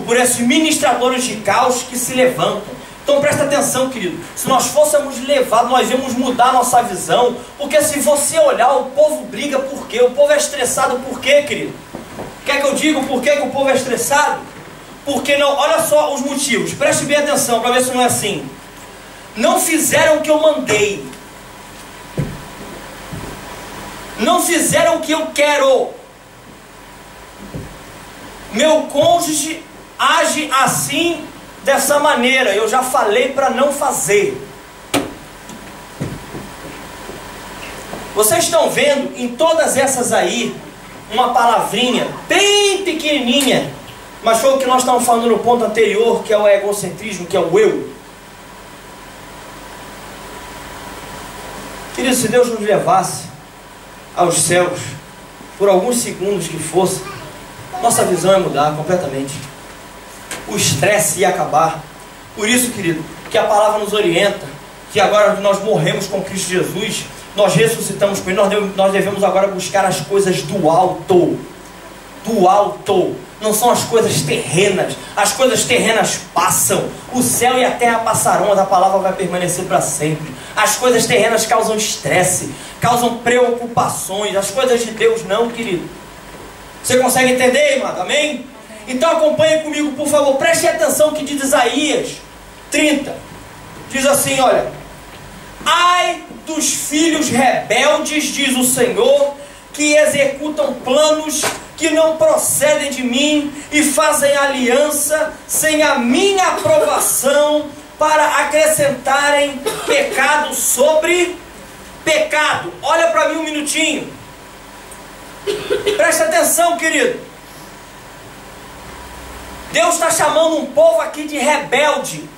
por esses ministradores de caos que se levantam. Então presta atenção, querido, se nós fôssemos levados, nós íamos mudar a nossa visão, porque se você olhar, o povo briga por quê? O povo é estressado por quê, querido? Quer que eu diga por que o povo é estressado? Porque não, olha só os motivos, preste bem atenção para ver se não é assim. Não fizeram o que eu mandei, não fizeram o que eu quero. Meu cônjuge age assim, dessa maneira, eu já falei para não fazer. Vocês estão vendo em todas essas aí uma palavrinha bem pequenininha, mas foi o que nós estávamos falando no ponto anterior, que é o egocentrismo, que é o eu. Querido, se Deus nos levasse aos céus por alguns segundos que fosse, nossa visão ia mudar completamente. O estresse ia acabar. Por isso, querido, que a palavra nos orienta que agora nós morremos com Cristo Jesus, nós ressuscitamos com Ele, nós devemos agora buscar as coisas do alto. Do alto. Não são as coisas terrenas. As coisas terrenas passam. O céu e a terra passarão, mas a palavra vai permanecer para sempre. As coisas terrenas causam estresse, causam preocupações. As coisas de Deus não, querido. Você consegue entender, irmão? Amém? Então acompanhe comigo, por favor. Preste atenção que diz Isaías 30. Diz assim, olha: ai dos filhos rebeldes, diz o Senhor, que executam planos que não procedem de mim e fazem aliança sem a minha aprovação, para acrescentarem pecado sobre pecado. Olha para mim um minutinho. Presta atenção, querido. Deus está chamando um povo aqui de rebelde.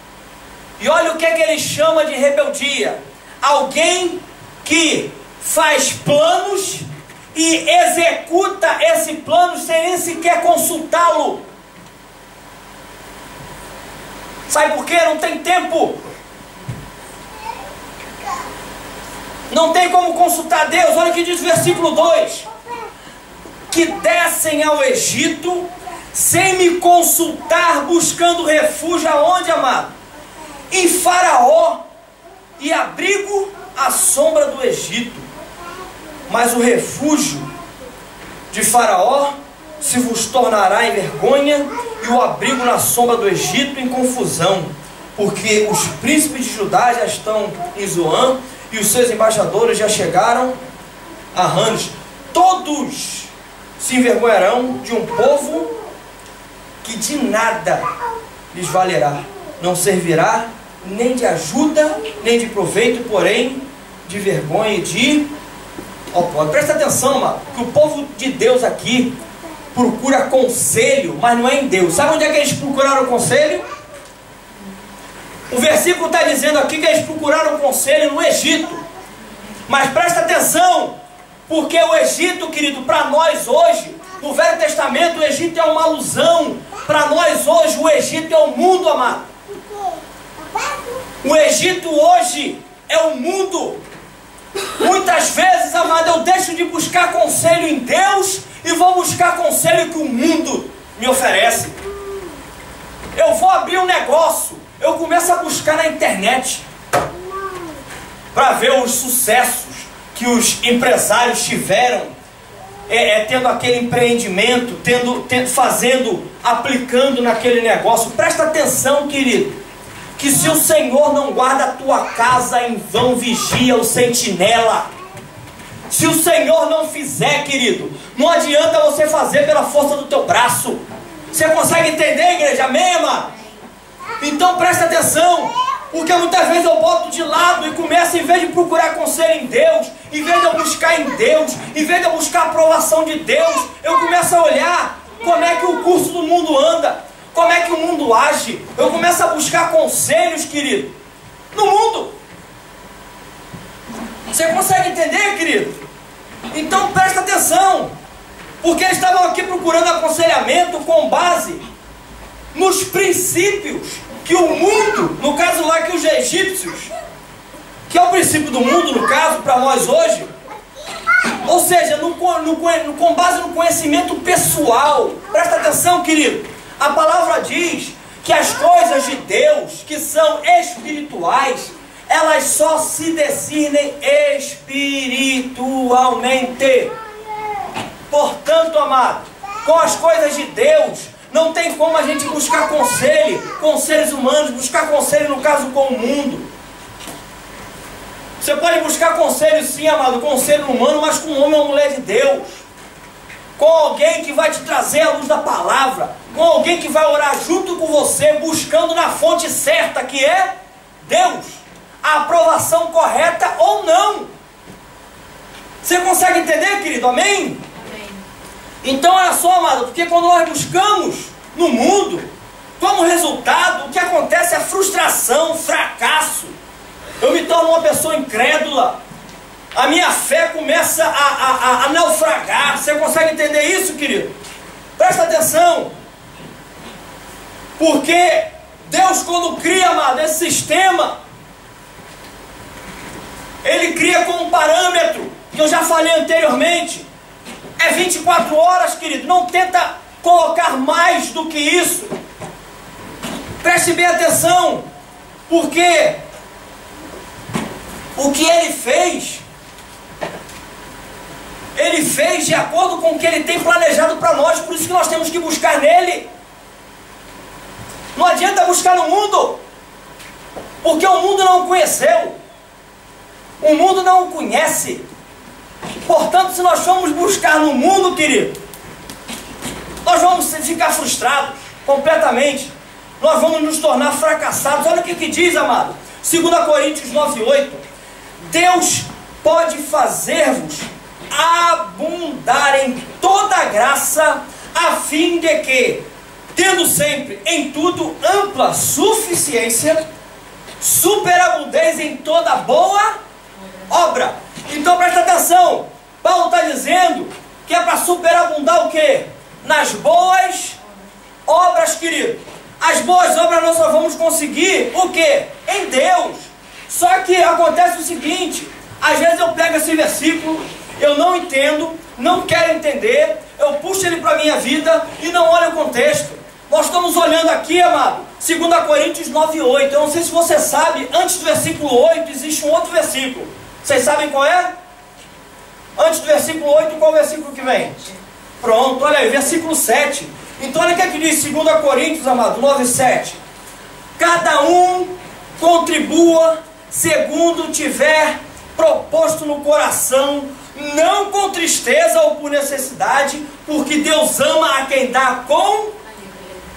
E olha o que é que ele chama de rebeldia: alguém que faz planos e executa esse plano sem nem sequer consultá-lo. Sabe por quê? Não tem tempo. Não tem como consultar Deus. Olha o que diz o versículo 2: que descem ao Egito sem me consultar, buscando refúgio aonde, amado? Em Faraó, e abrigo à sombra do Egito. Mas o refúgio de Faraó se vos tornará em vergonha, e o abrigo na sombra do Egito em confusão, porque os príncipes de Judá já estão em Zoan, e os seus embaixadores já chegaram a Ranes. Todos se envergonharão de um povo que de nada lhes valerá, não servirá nem de ajuda, nem de proveito, porém de vergonha e de opróbrio. Presta atenção, mano, que o povo de Deus aqui procura conselho, mas não é em Deus. Sabe onde é que eles procuraram conselho? O versículo está dizendo aqui que eles procuraram conselho no Egito. Mas presta atenção, porque o Egito, querido, para nós hoje, no Velho Testamento, o Egito é uma alusão. Para nós hoje, o Egito é o mundo, amado. O Egito hoje é o mundo. Muitas vezes, amado, eu deixo de buscar conselho em Deus e vou buscar conselho que o mundo me oferece. Eu vou abrir um negócio, eu começo a buscar na internet para ver os sucessos que os empresários tiveram, tendo aquele empreendimento, aplicando naquele negócio. Presta atenção, querido, que se o Senhor não guarda a tua casa, em vão vigia o sentinela. Se o Senhor não fizer, querido, não adianta você fazer pela força do teu braço. Você consegue entender, igreja? Amém, mano? Então presta atenção, porque muitas vezes eu boto de lado e começo, em vez de procurar conselho em Deus, em vez de eu buscar em Deus, em vez de eu buscar a aprovação de Deus, eu começo a olhar como é que o curso do mundo anda, como é que o mundo age. Eu começo a buscar conselhos, querido, no mundo. Você consegue entender, querido? Então presta atenção, porque eles estavam aqui procurando aconselhamento com base nos princípios que o mundo, no caso lá que os egípcios, que é o princípio do mundo, no caso, para nós hoje, ou seja, com base no conhecimento pessoal. Presta atenção, querido, a palavra diz que as coisas de Deus, que são espirituais, elas só se discernem espiritualmente. Portanto, amado, com as coisas de Deus, não tem como a gente buscar conselho com seres humanos, buscar conselho, no caso, com o mundo. Você pode buscar conselho, sim, amado, conselho humano, mas com um homem ou uma mulher de Deus, com alguém que vai te trazer a luz da palavra, com alguém que vai orar junto com você, buscando na fonte certa, que é Deus, a aprovação correta ou não. Você consegue entender, querido? Amém? Então olha só, amado, porque quando nós buscamos no mundo, como resultado, o que acontece é frustração, fracasso. Eu me torno uma pessoa incrédula, a minha fé começa a naufragar. Você consegue entender isso, querido? Presta atenção, porque Deus, quando cria, amado, esse sistema, Ele cria com um parâmetro, que eu já falei anteriormente. É 24 horas, querido. Não tenta colocar mais do que isso. Preste bem atenção, porque o que Ele fez de acordo com o que Ele tem planejado para nós. Por isso que nós temos que buscar nele. Não adianta buscar no mundo, porque o mundo não o conheceu, o mundo não o conhece. Portanto, se nós formos buscar no mundo, querido, nós vamos ficar frustrados completamente. Nós vamos nos tornar fracassados. Olha o que diz, amado, 2 Coríntios 9:8. Deus pode fazer-vos abundar em toda graça, a fim de que, tendo sempre em tudo ampla suficiência, superabundez em toda boa obra. Então presta atenção, Paulo está dizendo que é para superabundar o quê? Nas boas obras, querido. As boas obras nós só vamos conseguir o quê? Em Deus. Só que acontece o seguinte, às vezes eu pego esse versículo, eu não entendo, não quero entender, eu puxo ele para a minha vida e não olho o contexto. Nós estamos olhando aqui, amado, 2 Coríntios 9:8. Eu não sei se você sabe, antes do versículo 8 existe um outro versículo. Vocês sabem qual é? Antes do versículo 8, qual é o versículo que vem? Pronto, olha aí, versículo 7. Então olha o que é que diz 2 Coríntios, amado, 9:7. Cada um contribua segundo tiver proposto no coração, não com tristeza ou por necessidade, porque Deus ama a quem dá com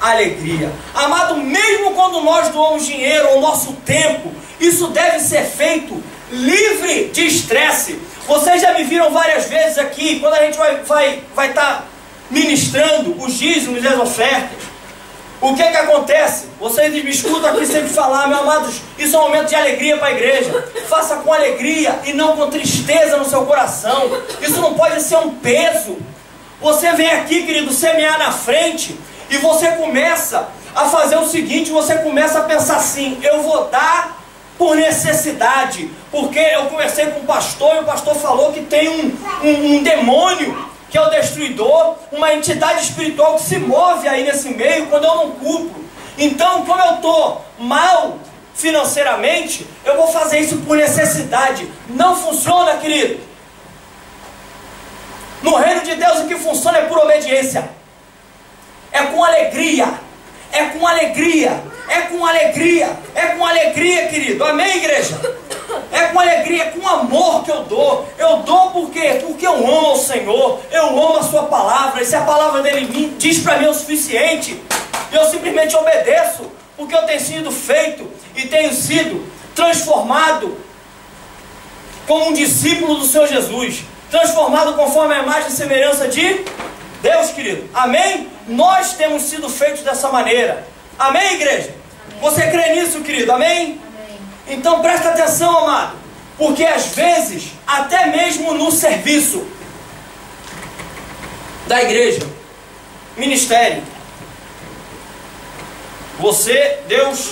alegria. Amado, mesmo quando nós doamos dinheiro ou nosso tempo, isso deve ser feito livre de estresse. Vocês já me viram várias vezes aqui, quando a gente vai estar ministrando os dízimos e as ofertas. O que acontece? Vocês me escutam aqui sempre falar, meus amados, isso é um momento de alegria para a igreja. Faça com alegria e não com tristeza no seu coração. Isso não pode ser um peso. Você vem aqui, querido, semear na frente e você começa a fazer o seguinte, você começa a pensar assim, eu vou dar por necessidade, porque eu conversei com o pastor e o pastor falou que tem um demônio, que é o destruidor, uma entidade espiritual que se move aí nesse meio quando eu não cumpro. Então, como eu estou mal financeiramente, eu vou fazer isso por necessidade. Não funciona, querido. No reino de Deus o que funciona é por obediência. É com alegria. É com alegria. É com alegria. É com alegria, querido. Amém, igreja? É com alegria, é com amor que eu dou. Eu dou por quê? Porque eu amo ao Senhor. Eu amo a sua palavra. E se a palavra dele diz para mim o suficiente, eu simplesmente obedeço. Porque eu tenho sido feito e tenho sido transformado como um discípulo do Senhor Jesus. Transformado conforme a imagem e semelhança de Deus, querido. Amém? Nós temos sido feitos dessa maneira. Amém, igreja? Amém. Você crê nisso, querido? Amém? Então presta atenção, amado, porque às vezes, até mesmo no serviço da igreja, ministério, Deus,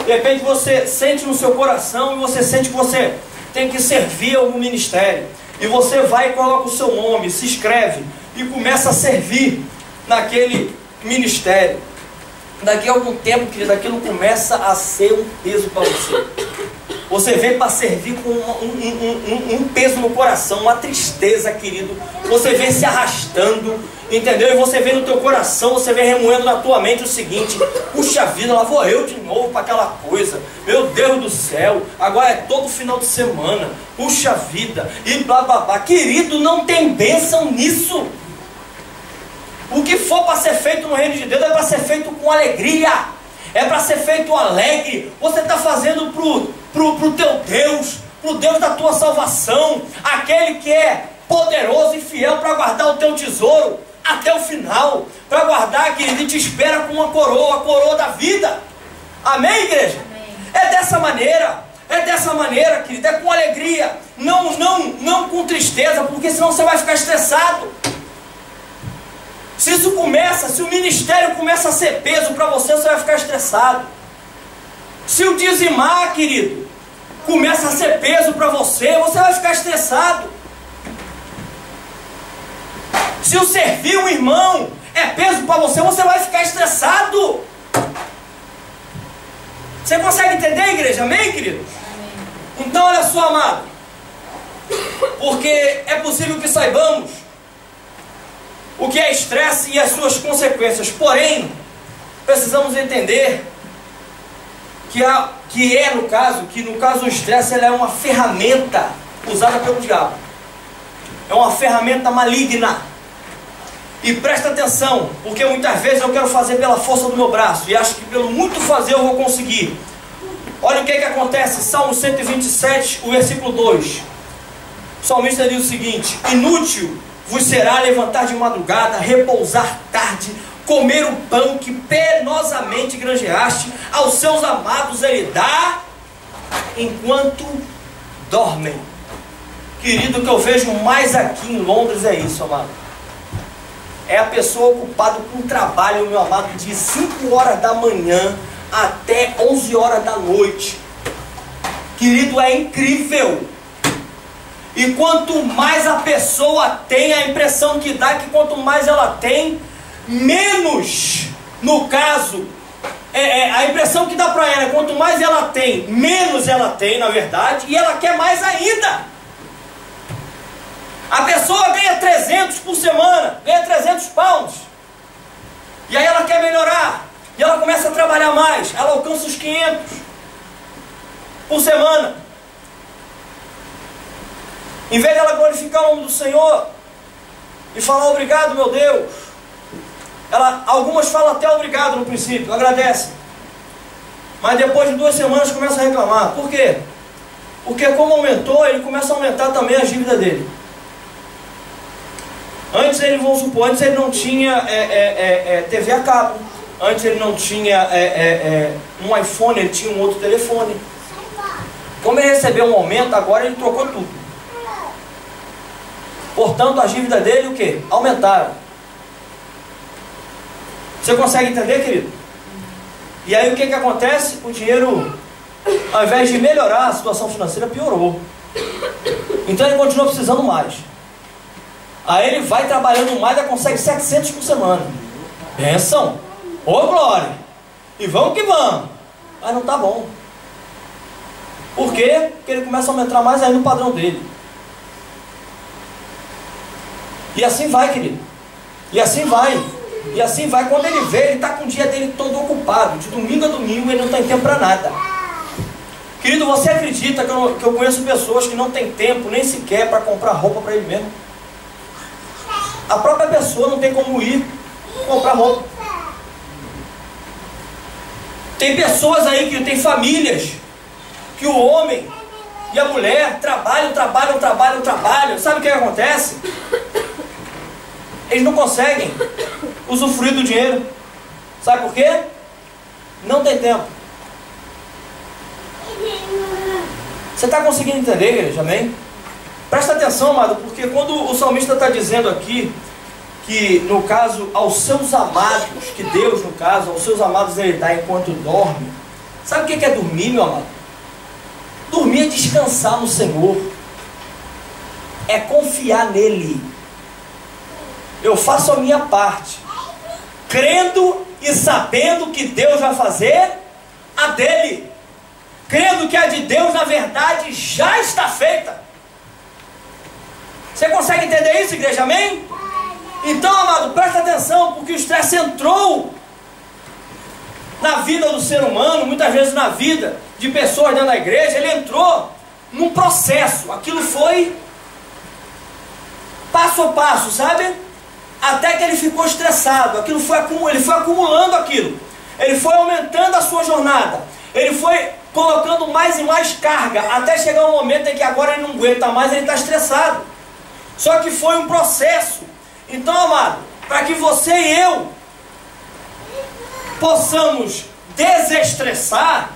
de repente você sente no seu coração e você sente que você tem que servir algum ministério, e você vai e coloca o seu nome, se inscreve e começa a servir naquele ministério. Daqui a algum tempo, querido, aquilo começa a ser um peso para você. Você vem para servir com um peso no coração, uma tristeza, querido. Você vem se arrastando, entendeu? E você vem no teu coração, você vem remoendo na tua mente o seguinte: puxa vida, lá vou eu de novo para aquela coisa. Meu Deus do céu, agora é todo final de semana. Puxa vida, e blá blá blá. Querido, não tem bênção nisso. O que for para ser feito no reino de Deus é para ser feito com alegria. É para ser feito alegre. Você está fazendo pro teu Deus, pro Deus da tua salvação, aquele que é poderoso e fiel para guardar o teu tesouro até o final, para guardar, querido, e te espera com uma coroa, a coroa da vida. Amém, igreja? Amém. É dessa maneira, querido, é com alegria, não com tristeza, porque senão você vai ficar estressado. Se o ministério começa a ser peso para você, você vai ficar estressado. Se o dizimar, querido, começa a ser peso para você, você vai ficar estressado. Se o servir um irmão é peso para você, você vai ficar estressado. Você consegue entender, igreja? Amém, querido? Amém. Então, olha só, amado. Porque é possível que saibamos o que é estresse e as suas consequências. Porém, precisamos entender que no caso o estresse é uma ferramenta usada pelo diabo. É uma ferramenta maligna. E presta atenção, porque muitas vezes eu quero fazer pela força do meu braço e acho que pelo muito fazer eu vou conseguir. Olha o que acontece, Salmo 127, o versículo 2. O salmista diz o seguinte: inútil vos será levantar de madrugada, repousar tarde, comer o pão que penosamente granjeaste, aos seus amados ele dá, enquanto dormem. Querido, o que eu vejo mais aqui em Londres é isso, amado. É a pessoa ocupada com trabalho, meu amado, de 5 horas da manhã até 11 horas da noite. Querido, é incrível. E quanto mais a pessoa tem, a impressão que dá é que quanto mais ela tem, menos, no caso, a impressão que dá para ela é quanto mais ela tem, menos ela tem, na verdade, e ela quer mais ainda. A pessoa ganha 300 por semana, ganha 300 pounds, e aí ela quer melhorar, e ela começa a trabalhar mais, ela alcança os 500 por semana. Em vez dela glorificar o nome do Senhor e falar obrigado, meu Deus, algumas falam até obrigado no princípio, agradecem, mas depois de 2 semanas começa a reclamar. Por quê? Porque como aumentou, ele começa a aumentar também a dívida dele. Antes ele, vamos supor, antes ele não tinha TV a cabo, antes ele não tinha um iPhone, ele tinha um outro telefone. Como ele recebeu um aumento, agora ele trocou tudo. Portanto, a dívida dele, o quê? Aumentaram. Você consegue entender, querido? E aí o que acontece? O dinheiro, ao invés de melhorar a situação financeira, piorou. Então ele continua precisando mais. Aí ele vai trabalhando mais e consegue 700 por semana. Benção! Ô glória! E vamos que vamos! Mas não está bom. Por quê? Porque ele começa a aumentar mais ainda o padrão dele. E assim vai, querido. E assim vai. E assim vai. Quando ele vê, ele está com o dia dele todo ocupado. De domingo a domingo ele não tem tempo para nada. Querido, você acredita que eu conheço pessoas que não tem tempo nem sequer para comprar roupa para ele mesmo? A própria pessoa não tem como ir comprar roupa. Tem pessoas aí que tem famílias que o homem e a mulher trabalham. Sabe o que acontece? Eles não conseguem usufruir do dinheiro. Sabe por quê? Não tem tempo. Você está conseguindo entender, igreja? Amém? Presta atenção, amado, porque quando o salmista está dizendo aqui que, no caso, aos seus amados, que Deus, no caso, aos seus amados ele dá enquanto dorme. Sabe o que é dormir, meu amado? Dormir é descansar no Senhor. É confiar nele. Eu faço a minha parte, crendo e sabendo que Deus vai fazer a dele. Crendo que a de Deus, na verdade, já está feita. Você consegue entender isso, igreja? Amém? Então, amado, presta atenção, porque o estresse entrou na vida do ser humano, muitas vezes na vida de pessoas dentro da igreja. Ele entrou num processo. Aquilo foi passo a passo, sabe? Até que ele ficou estressado. Ele foi acumulando aquilo. Ele foi aumentando a sua jornada. Ele foi colocando mais e mais carga, até chegar um momento em que agora ele não aguenta mais, ele está estressado. Só que foi um processo. Então, amado, para que você e eu possamos desestressar,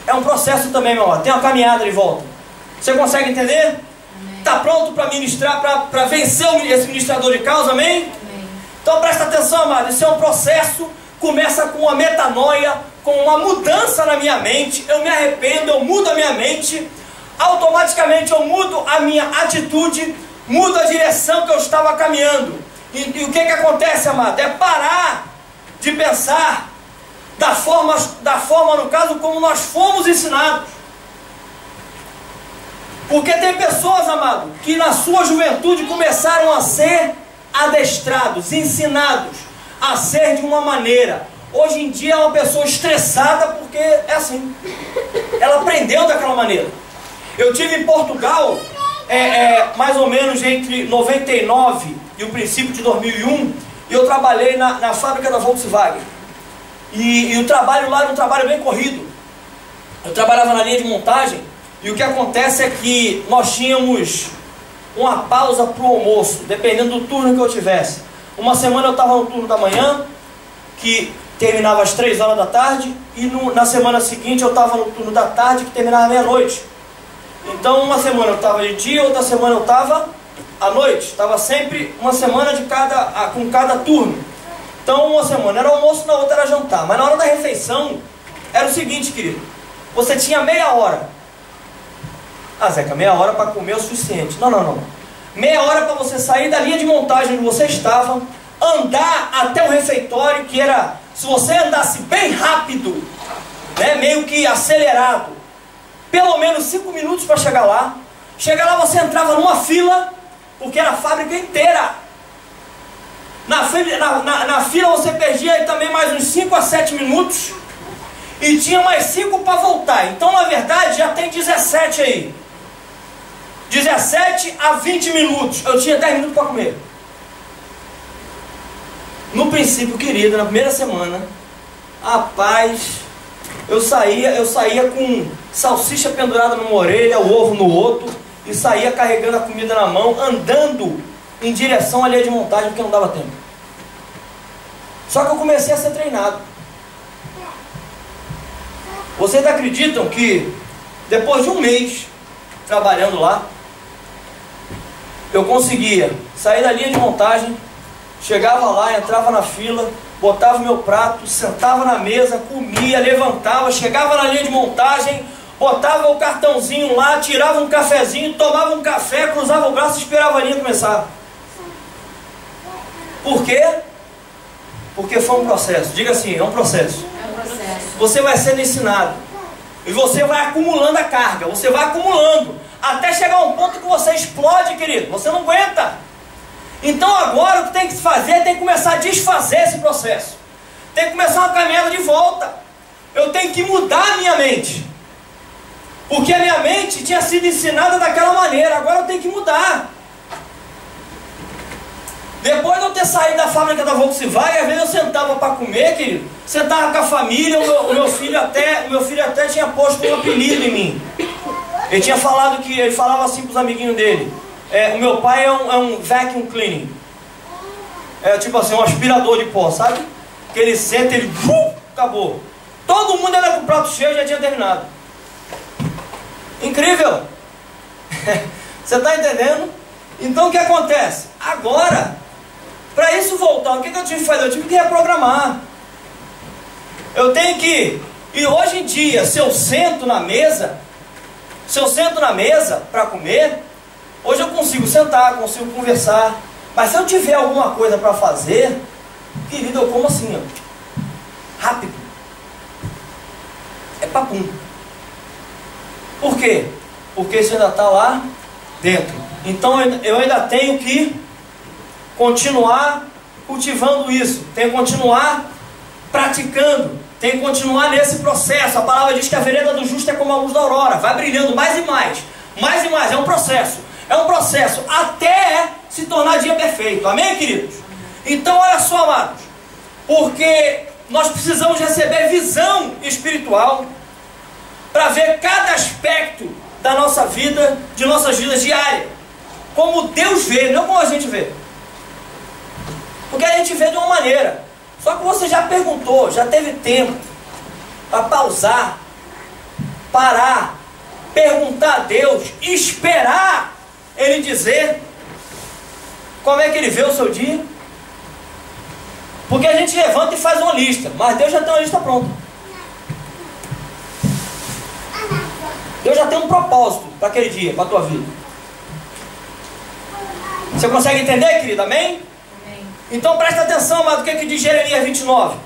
é um processo também, meu amado. Tem uma caminhada de volta. Você consegue entender? Está pronto para ministrar, para vencer esse ministrador de causa, amém? Amém? Então presta atenção, amado. Isso é um processo. Começa com a metanoia, com uma mudança na minha mente, eu me arrependo, eu mudo a minha mente, automaticamente eu mudo a minha atitude, mudo a direção que eu estava caminhando. E o que acontece, amado? É parar de pensar da forma, no caso, como nós fomos ensinados. Porque tem pessoas, amado, que na sua juventude começaram a ser adestrados, ensinados a ser de uma maneira. Hoje em dia é uma pessoa estressada porque é assim. Ela aprendeu daquela maneira. Eu tive em Portugal, mais ou menos entre 99 e o princípio de 2001, e eu trabalhei na fábrica da Volkswagen. E o trabalho lá era um trabalho bem corrido. Eu trabalhava na linha de montagem, e o que acontece é que nós tínhamos uma pausa para o almoço, dependendo do turno que eu tivesse. Uma semana eu estava no turno da manhã, que terminava às 3 horas da tarde, e na semana seguinte eu estava no turno da tarde, que terminava meia-noite. Então uma semana eu estava de dia, outra semana eu estava à noite. Estava sempre uma semana com cada turno. Então uma semana era almoço, na outra era jantar. Mas na hora da refeição era o seguinte, querido: você tinha meia hora. Ah, Zeca, meia hora para comer é o suficiente. Não. Meia hora para você sair da linha de montagem onde você estava, andar até o refeitório, que era, se você andasse bem rápido, né, meio que acelerado, pelo menos 5 minutos para chegar lá. Chegar lá você entrava numa fila, porque era a fábrica inteira. Na fila você perdia aí também mais uns 5 a 7 minutos, e tinha mais 5 para voltar. Então na verdade já tem 17 aí. 17 a 20 minutos. Eu tinha 10 minutos para comer. No princípio, querido, na primeira semana, rapaz, eu saía com salsicha pendurada numa orelha, o ovo no outro, e saía carregando a comida na mão, andando em direção à linha de montagem, porque não dava tempo. Só que eu comecei a ser treinado. Vocês acreditam que depois de um mês trabalhando lá, eu conseguia sair da linha de montagem, chegava lá, entrava na fila, botava o meu prato, sentava na mesa, comia, levantava, chegava na linha de montagem, botava o cartãozinho lá, tirava um cafezinho, tomava um café, cruzava o braço e esperava a linha começar. Por quê? Porque foi um processo. Diga assim, é um processo. É um processo. Você vai sendo ensinado. E você vai acumulando a carga. Você vai acumulando. Até chegar a um ponto que você explode, querido. Você não aguenta. Então agora o que tem que fazer, tem que começar a desfazer esse processo. Tem que começar uma caminhada de volta. Eu tenho que mudar a minha mente. Porque a minha mente tinha sido ensinada daquela maneira. Agora eu tenho que mudar. Depois de eu ter saído da fábrica da Volkswagen, às vezes eu sentava para comer, querido. Sentava com a família, o meu filho até tinha posto um apelido em mim. Ele tinha falado que, ele falava assim para os amiguinhos dele: o meu pai é um vacuum cleaning. É tipo assim, um aspirador de pó, sabe? Que ele senta, ele acabou. Todo mundo era com o prato cheio, já tinha terminado. Incrível! Você está entendendo? Então o que acontece? Agora, para isso voltar, o que eu tive que fazer? Eu tive que reprogramar. Eu tenho que... E hoje em dia, se eu sento na mesa para comer, hoje eu consigo sentar, consigo conversar. Mas se eu tiver alguma coisa para fazer, querido, eu como assim, ó, rápido. É papum. Por quê? Porque isso ainda está lá dentro. Então eu ainda tenho que continuar cultivando isso, tenho que continuar praticando, tenho que continuar nesse processo. A palavra diz que a vereda do justo é como a luz da aurora, vai brilhando mais e mais, mais e mais. É um processo até se tornar dia perfeito. Amém, queridos? Então olha só, amados, porque nós precisamos receber visão espiritual para ver cada aspecto da nossa vida, de nossas vidas diárias, como Deus vê, não como a gente vê. Porque a gente vê de uma maneira. Só que você já perguntou, já teve tempo para pausar, parar, perguntar a Deus, esperar Ele dizer como é que Ele vê o seu dia? Porque a gente levanta e faz uma lista, mas Deus já tem uma lista pronta. Deus já tem um propósito para aquele dia, para a tua vida. Você consegue entender, querido? Amém? Amém. Então presta atenção, amado, o que diz Jeremias 29,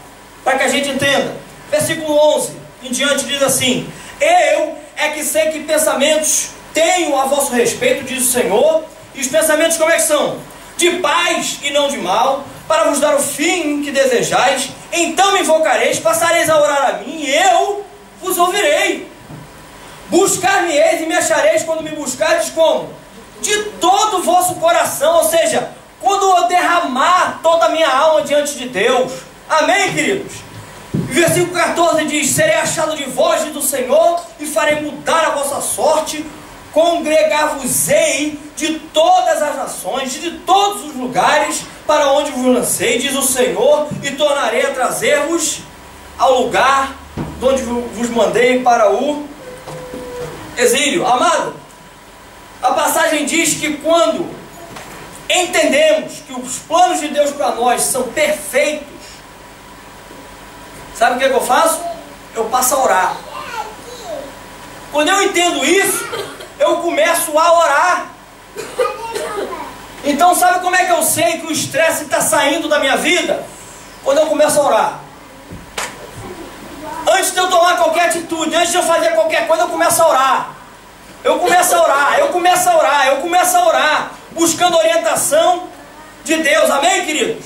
para que a gente entenda. Versículo 11 em diante diz assim: eu é que sei que pensamentos tenho a vosso respeito, diz o Senhor. E os pensamentos como é que são? De paz e não de mal, para vos dar o fim que desejais. Então me invocareis, passareis a orar a mim, e eu vos ouvirei. Buscar-me-eis e me achareis quando me buscardes como? De todo o vosso coração, ou seja, quando eu derramar toda a minha alma diante de Deus. Amém, queridos? Versículo 14 diz: serei achado de vós, diz o Senhor, e farei mudar a vossa sorte. Congregar-vos-ei de todas as nações, de todos os lugares para onde vos lancei, diz o Senhor, e tornarei a trazer-vos ao lugar de onde vos mandei para o exílio. Amado, a passagem diz que quando entendemos que os planos de Deus para nós são perfeitos, sabe o que eu faço? Eu passo a orar. Quando eu entendo isso, eu começo a orar. Então sabe como é que eu sei que o estresse está saindo da minha vida? Quando eu começo a orar. Antes de eu tomar qualquer atitude, antes de eu fazer qualquer coisa, eu começo a orar. Eu começo a orar, eu começo a orar, eu começo a orar, buscando orientação de Deus. Amém, queridos?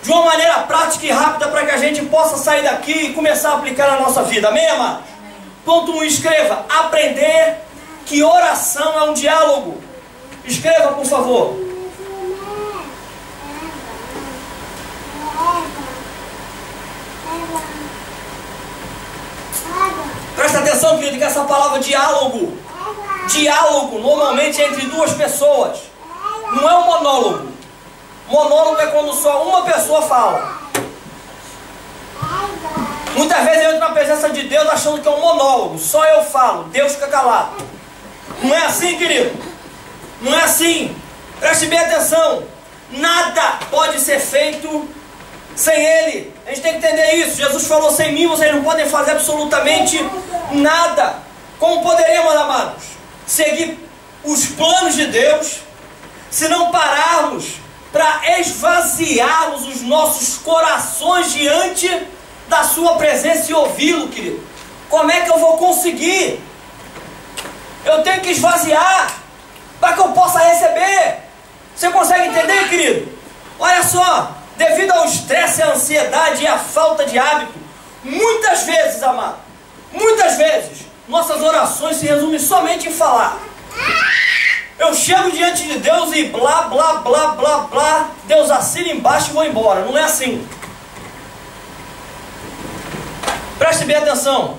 De uma maneira prática e rápida, para que a gente possa sair daqui e começar a aplicar na nossa vida. Amém, amados? Ponto 1, escreva: aprender que oração é um diálogo. Escreva, por favor. Presta atenção, querido, que essa palavra diálogo, diálogo normalmente é entre duas pessoas. Não é um monólogo. Monólogo é quando só uma pessoa fala. Muitas vezes eu entro na presença de Deus achando que é um monólogo. Só eu falo, Deus fica calado. Não é assim, querido. Não é assim. Preste bem atenção. Nada pode ser feito sem Ele. A gente tem que entender isso. Jesus falou: sem mim vocês não podem fazer absolutamente nada. Como poderemos, amados, seguir os planos de Deus se não pararmos para esvaziarmos os nossos corações diante da sua presença e ouvi-lo, querido? Como é que eu vou conseguir? Eu tenho que esvaziar para que eu possa receber. Você consegue entender, querido? Olha só, devido ao estresse, à ansiedade e à falta de hábito, muitas vezes, amado, muitas vezes, nossas orações se resumem somente em falar. Eu chego diante de Deus e blá, blá, blá, blá, blá, Deus assina embaixo e vou embora. Não é assim. Preste bem atenção.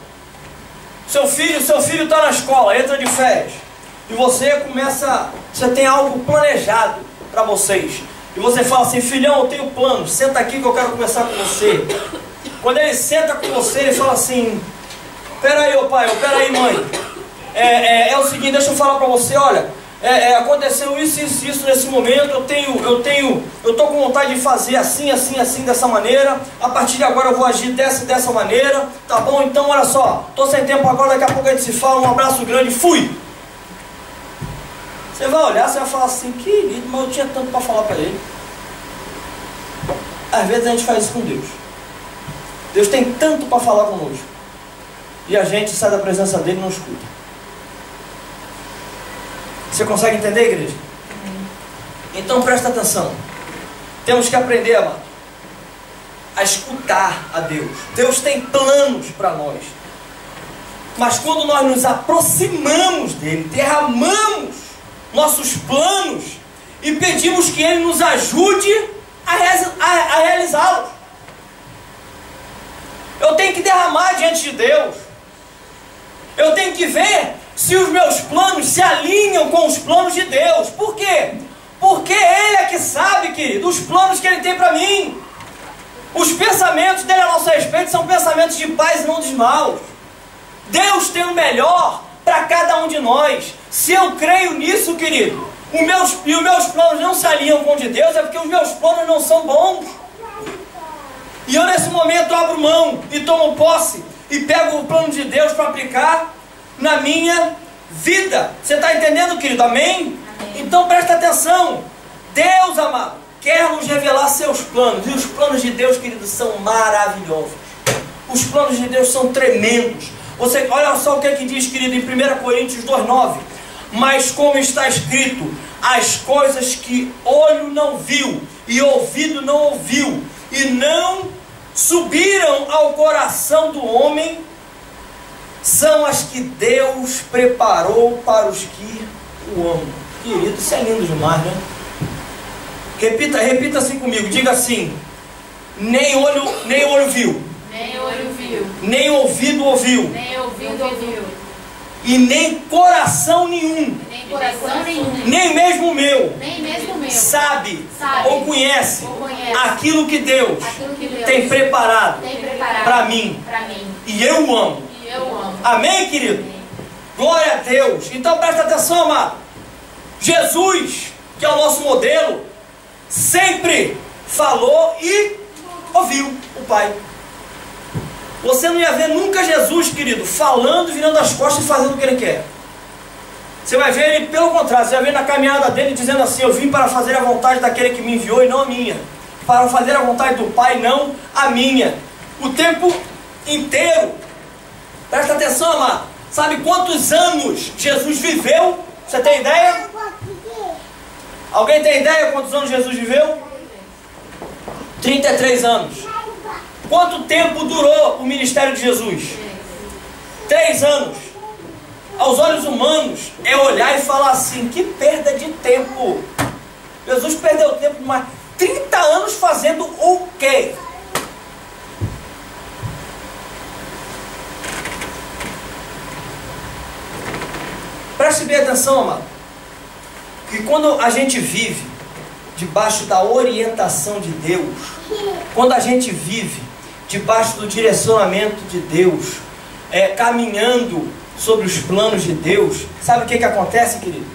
Seu filho está na escola, entra de férias, e você tem algo planejado para vocês, e você fala assim: filhão, eu tenho plano, senta aqui que eu quero conversar com você. Quando ele senta com você, ele fala assim: peraí, ô pai, peraí, mãe, é o seguinte, deixa eu falar para você, olha, aconteceu isso nesse momento, eu tô com vontade de fazer assim, dessa maneira, a partir de agora eu vou agir dessa maneira, tá bom? Então olha só, tô sem tempo agora, daqui a pouco a gente se fala, um abraço grande, fui! Você vai olhar, você vai falar assim: querido, mas eu tinha tanto para falar para ele. Às vezes a gente faz isso com Deus. Deus tem tanto para falar conosco, e a gente sai da presença dele e não escuta. Você consegue entender, igreja? Então presta atenção. Temos que aprender, amado, a escutar a Deus. Deus tem planos para nós. Mas quando nós nos aproximamos dele, derramamos nossos planos e pedimos que ele nos ajude a realizá-los. Eu tenho que derramar diante de Deus. Eu tenho que ver se os meus planos se alinham com os planos de Deus. Por quê? Porque Ele é que sabe, querido, os planos que Ele tem para mim. Os pensamentos dele a nosso respeito são pensamentos de paz e não de maus. Deus tem o melhor para cada um de nós. Se eu creio nisso, querido, os meus planos não se alinham com o de Deus, é porque os meus planos não são bons. E eu nesse momento abro mão e tomo posse e pego o plano de Deus para aplicar na minha vida. Você está entendendo, querido? Amém? Amém. Então presta atenção. Deus, amado, quer nos revelar seus planos. E os planos de Deus, querido, são maravilhosos. Os planos de Deus são tremendos. Você, olha só o que é que diz, querido, em 1 Coríntios 2,9. Mas como está escrito, as coisas que olho não viu e ouvido não ouviu e não subiram ao coração do homem, são as que Deus preparou para os que o amam. Querido, isso é lindo demais, né? Repita assim comigo, diga assim: nem olho viu, Nem olho viu, nem ouvido ouviu, nem ouvido ouviu, e nem coração nenhum, nem coração nenhum, nem mesmo o meu, nem mesmo o meu, sabe ou conhece aquilo que Deus aquilo que Deus tem preparado para mim, e eu amo. e eu amo. Amém, querido? Amém. Glória a Deus. Então presta atenção, amado. Jesus, que é o nosso modelo, sempre falou e ouviu o Pai. Você não ia ver nunca Jesus, querido, falando, virando as costas e fazendo o que Ele quer. Você vai ver Ele, pelo contrário, você vai ver na caminhada dele dizendo assim: eu vim para fazer a vontade daquele que me enviou e não a minha. Para fazer a vontade do Pai, não a minha. O tempo inteiro. Presta atenção, amado. Sabe quantos anos Jesus viveu? Você tem ideia? Alguém tem ideia quantos anos Jesus viveu? 33 anos. Quanto tempo durou o ministério de Jesus? 3 anos. Aos olhos humanos, é olhar e falar assim: que perda de tempo. Jesus perdeu tempo de mais 30 anos fazendo o quê? Preste bem atenção, amado, que quando a gente vive debaixo da orientação de Deus, quando a gente vive debaixo do direcionamento de Deus, caminhando sobre os planos de Deus, sabe o que acontece, querido?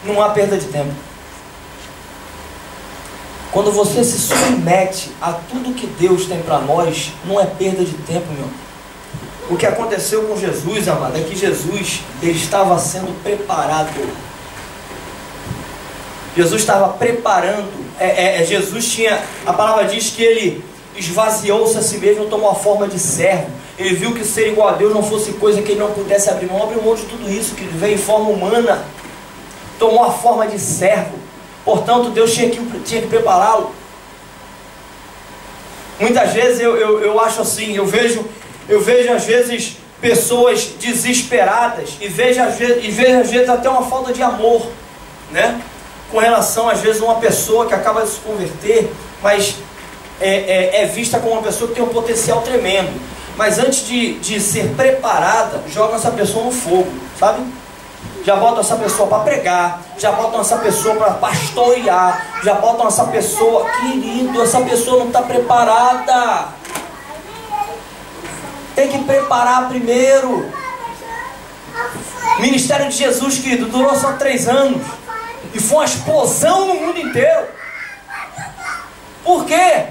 Não há perda de tempo. Quando você se submete a tudo que Deus tem para nós, não é perda de tempo, meu. O que aconteceu com Jesus, amado, é que Jesus, ele estava sendo preparado. Jesus estava preparando. Jesus tinha, a palavra diz que ele esvaziou-se a si mesmo, tomou a forma de servo. Ele viu que ser igual a Deus não fosse coisa que ele não pudesse abrir mão. Abriu mão de tudo isso, que ele veio em forma humana, tomou a forma de servo. Portanto, Deus tinha que prepará-lo. Muitas vezes eu acho assim, eu vejo às vezes pessoas desesperadas e vejo às vezes até uma falta de amor, né? Com relação às vezes a uma pessoa que acaba de se converter, mas é vista como uma pessoa que tem um potencial tremendo, mas antes de ser preparada, joga essa pessoa no fogo, sabe? Já botam essa pessoa para pregar, já botam essa pessoa para pastorear, já botam essa pessoa, querido, essa pessoa não está preparada. Tem que preparar primeiro. O ministério de Jesus, querido, durou só 3 anos. E foi uma explosão no mundo inteiro. Por quê?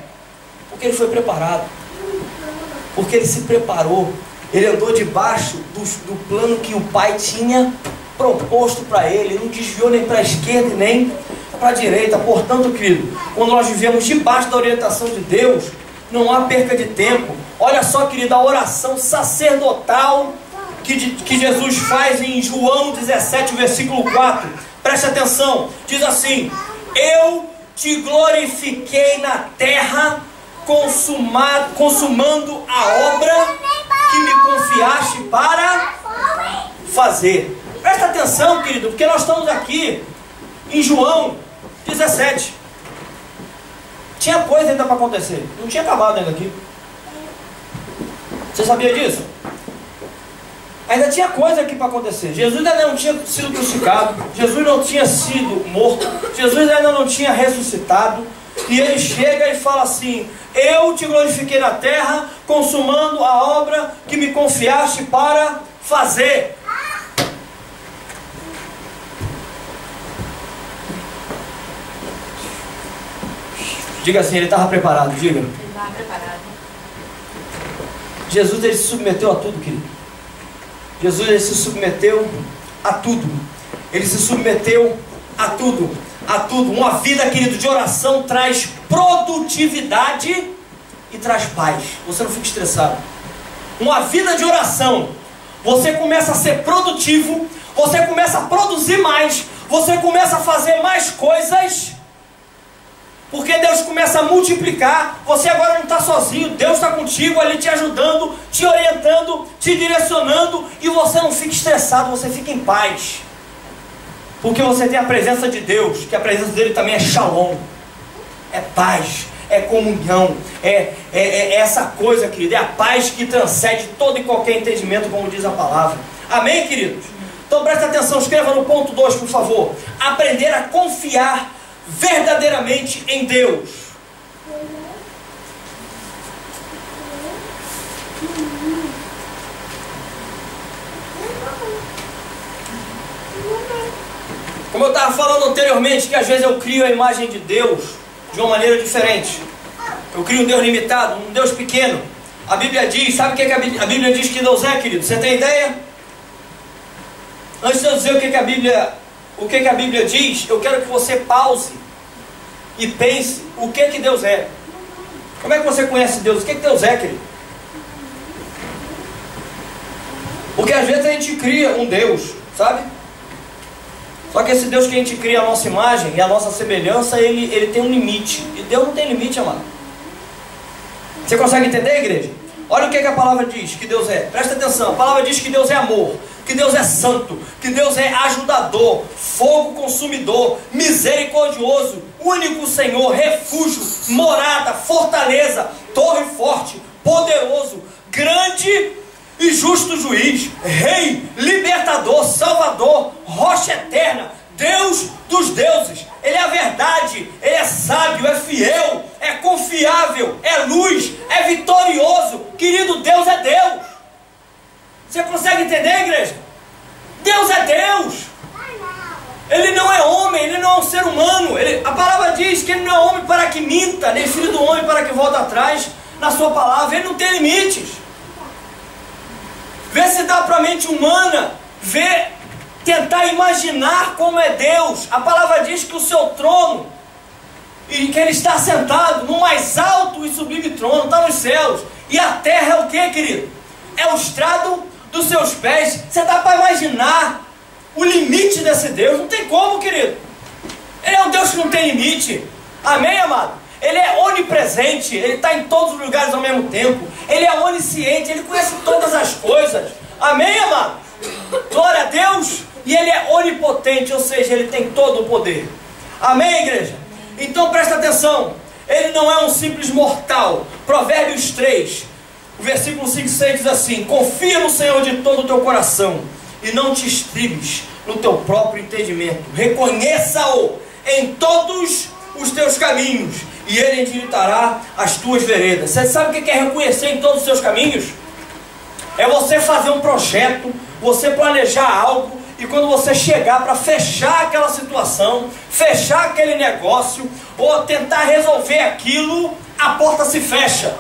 Porque ele foi preparado. Porque ele se preparou. Ele andou debaixo do plano que o Pai tinha proposto para ele. Ele não desviou nem para a esquerda nem para a direita. Portanto, querido, quando nós vivemos debaixo da orientação de Deus, não há perca de tempo. Olha só, querido, a oração sacerdotal que Jesus faz em João 17, versículo 4. Preste atenção. Diz assim: eu te glorifiquei na terra, consumando a obra que me confiaste para fazer. Presta atenção, querido, porque nós estamos aqui em João 17. Tinha coisa ainda para acontecer. Não tinha acabado ainda aqui. Você sabia disso? Ainda tinha coisa aqui para acontecer. Jesus ainda não tinha sido crucificado. Jesus não tinha sido morto. Jesus ainda não tinha ressuscitado. E ele chega e fala assim: eu te glorifiquei na terra, consumando a obra que me confiaste para fazer. Diga assim, ele estava preparado, diga. Ele estava preparado. Jesus, ele se submeteu a tudo, querido. Jesus, ele se submeteu a tudo. Ele se submeteu a tudo, a tudo. Uma vida, querido, de oração traz produtividade e traz paz. Você não fica estressado. Uma vida de oração, você começa a ser produtivo, você começa a produzir mais, você começa a fazer mais coisas, porque Deus começa a multiplicar. Você agora não está sozinho, Deus está contigo ali te ajudando, te orientando, te direcionando, e você não fica estressado, você fica em paz, porque você tem a presença de Deus, que a presença dele também é shalom, é paz, é comunhão, é essa coisa, querido, é a paz que transcende todo e qualquer entendimento, como diz a palavra. Amém, queridos? Então presta atenção, escreva no ponto 2, por favor. Aprender a confiar verdadeiramente em Deus. Como eu estava falando anteriormente, que às vezes eu crio a imagem de Deus de uma maneira diferente. Eu crio um Deus limitado, um Deus pequeno. A Bíblia diz, sabe o que a Bíblia diz que Deus é, querido? Você tem ideia? Antes de eu dizer o que a Bíblia diz, eu quero que você pause e pense o que Deus é. Como é que você conhece Deus? O que Deus é, querido? Porque às vezes a gente cria um Deus, sabe? Só que esse Deus que a gente cria a nossa imagem e a nossa semelhança, ele tem um limite. E Deus não tem limite, amado. Você consegue entender, igreja? Olha o que a palavra diz que Deus é. Presta atenção. A palavra diz que Deus é amor, que Deus é santo, que Deus é ajudador, fogo consumidor, misericordioso, único Senhor, refúgio, morada, fortaleza, torre forte, poderoso, grande e justo juiz, rei, libertador, salvador, rocha eterna, Deus dos deuses. Ele é a verdade, ele é sábio, é fiel, é confiável, é luz, é vitorioso. Querido, Deus é Deus. Você consegue entender, igreja? Deus é Deus. Ele não é homem, ele não é um ser humano. A palavra diz que ele não é homem para que minta, nem filho do homem para que volte atrás na sua palavra. Ele não tem limites. Vê se dá para a mente humana tentar imaginar como é Deus. A palavra diz que o seu trono, e que ele está sentado no mais alto e sublime trono, está nos céus. E a terra é o que, querido? É o estrado dos seus pés. Você dá para imaginar o limite desse Deus? Não tem como, querido. Ele é um Deus que não tem limite. Amém, amado? Ele é onipresente, ele está em todos os lugares ao mesmo tempo. Ele é onisciente, ele conhece todas as coisas. Amém, amado? Glória a Deus. E ele é onipotente, ou seja, ele tem todo o poder. Amém, igreja? Então presta atenção. Ele não é um simples mortal. Provérbios 3, o versículo 5 e 6 diz assim: confia no Senhor de todo o teu coração e não te estribes no teu próprio entendimento. Reconheça-o em todos os teus caminhos e ele endireitará as tuas veredas. Você sabe o que é reconhecer em todos os seus caminhos? É você fazer um projeto, você planejar algo, e quando você chegar para fechar aquela situação, fechar aquele negócio, ou tentar resolver aquilo, a porta se fecha.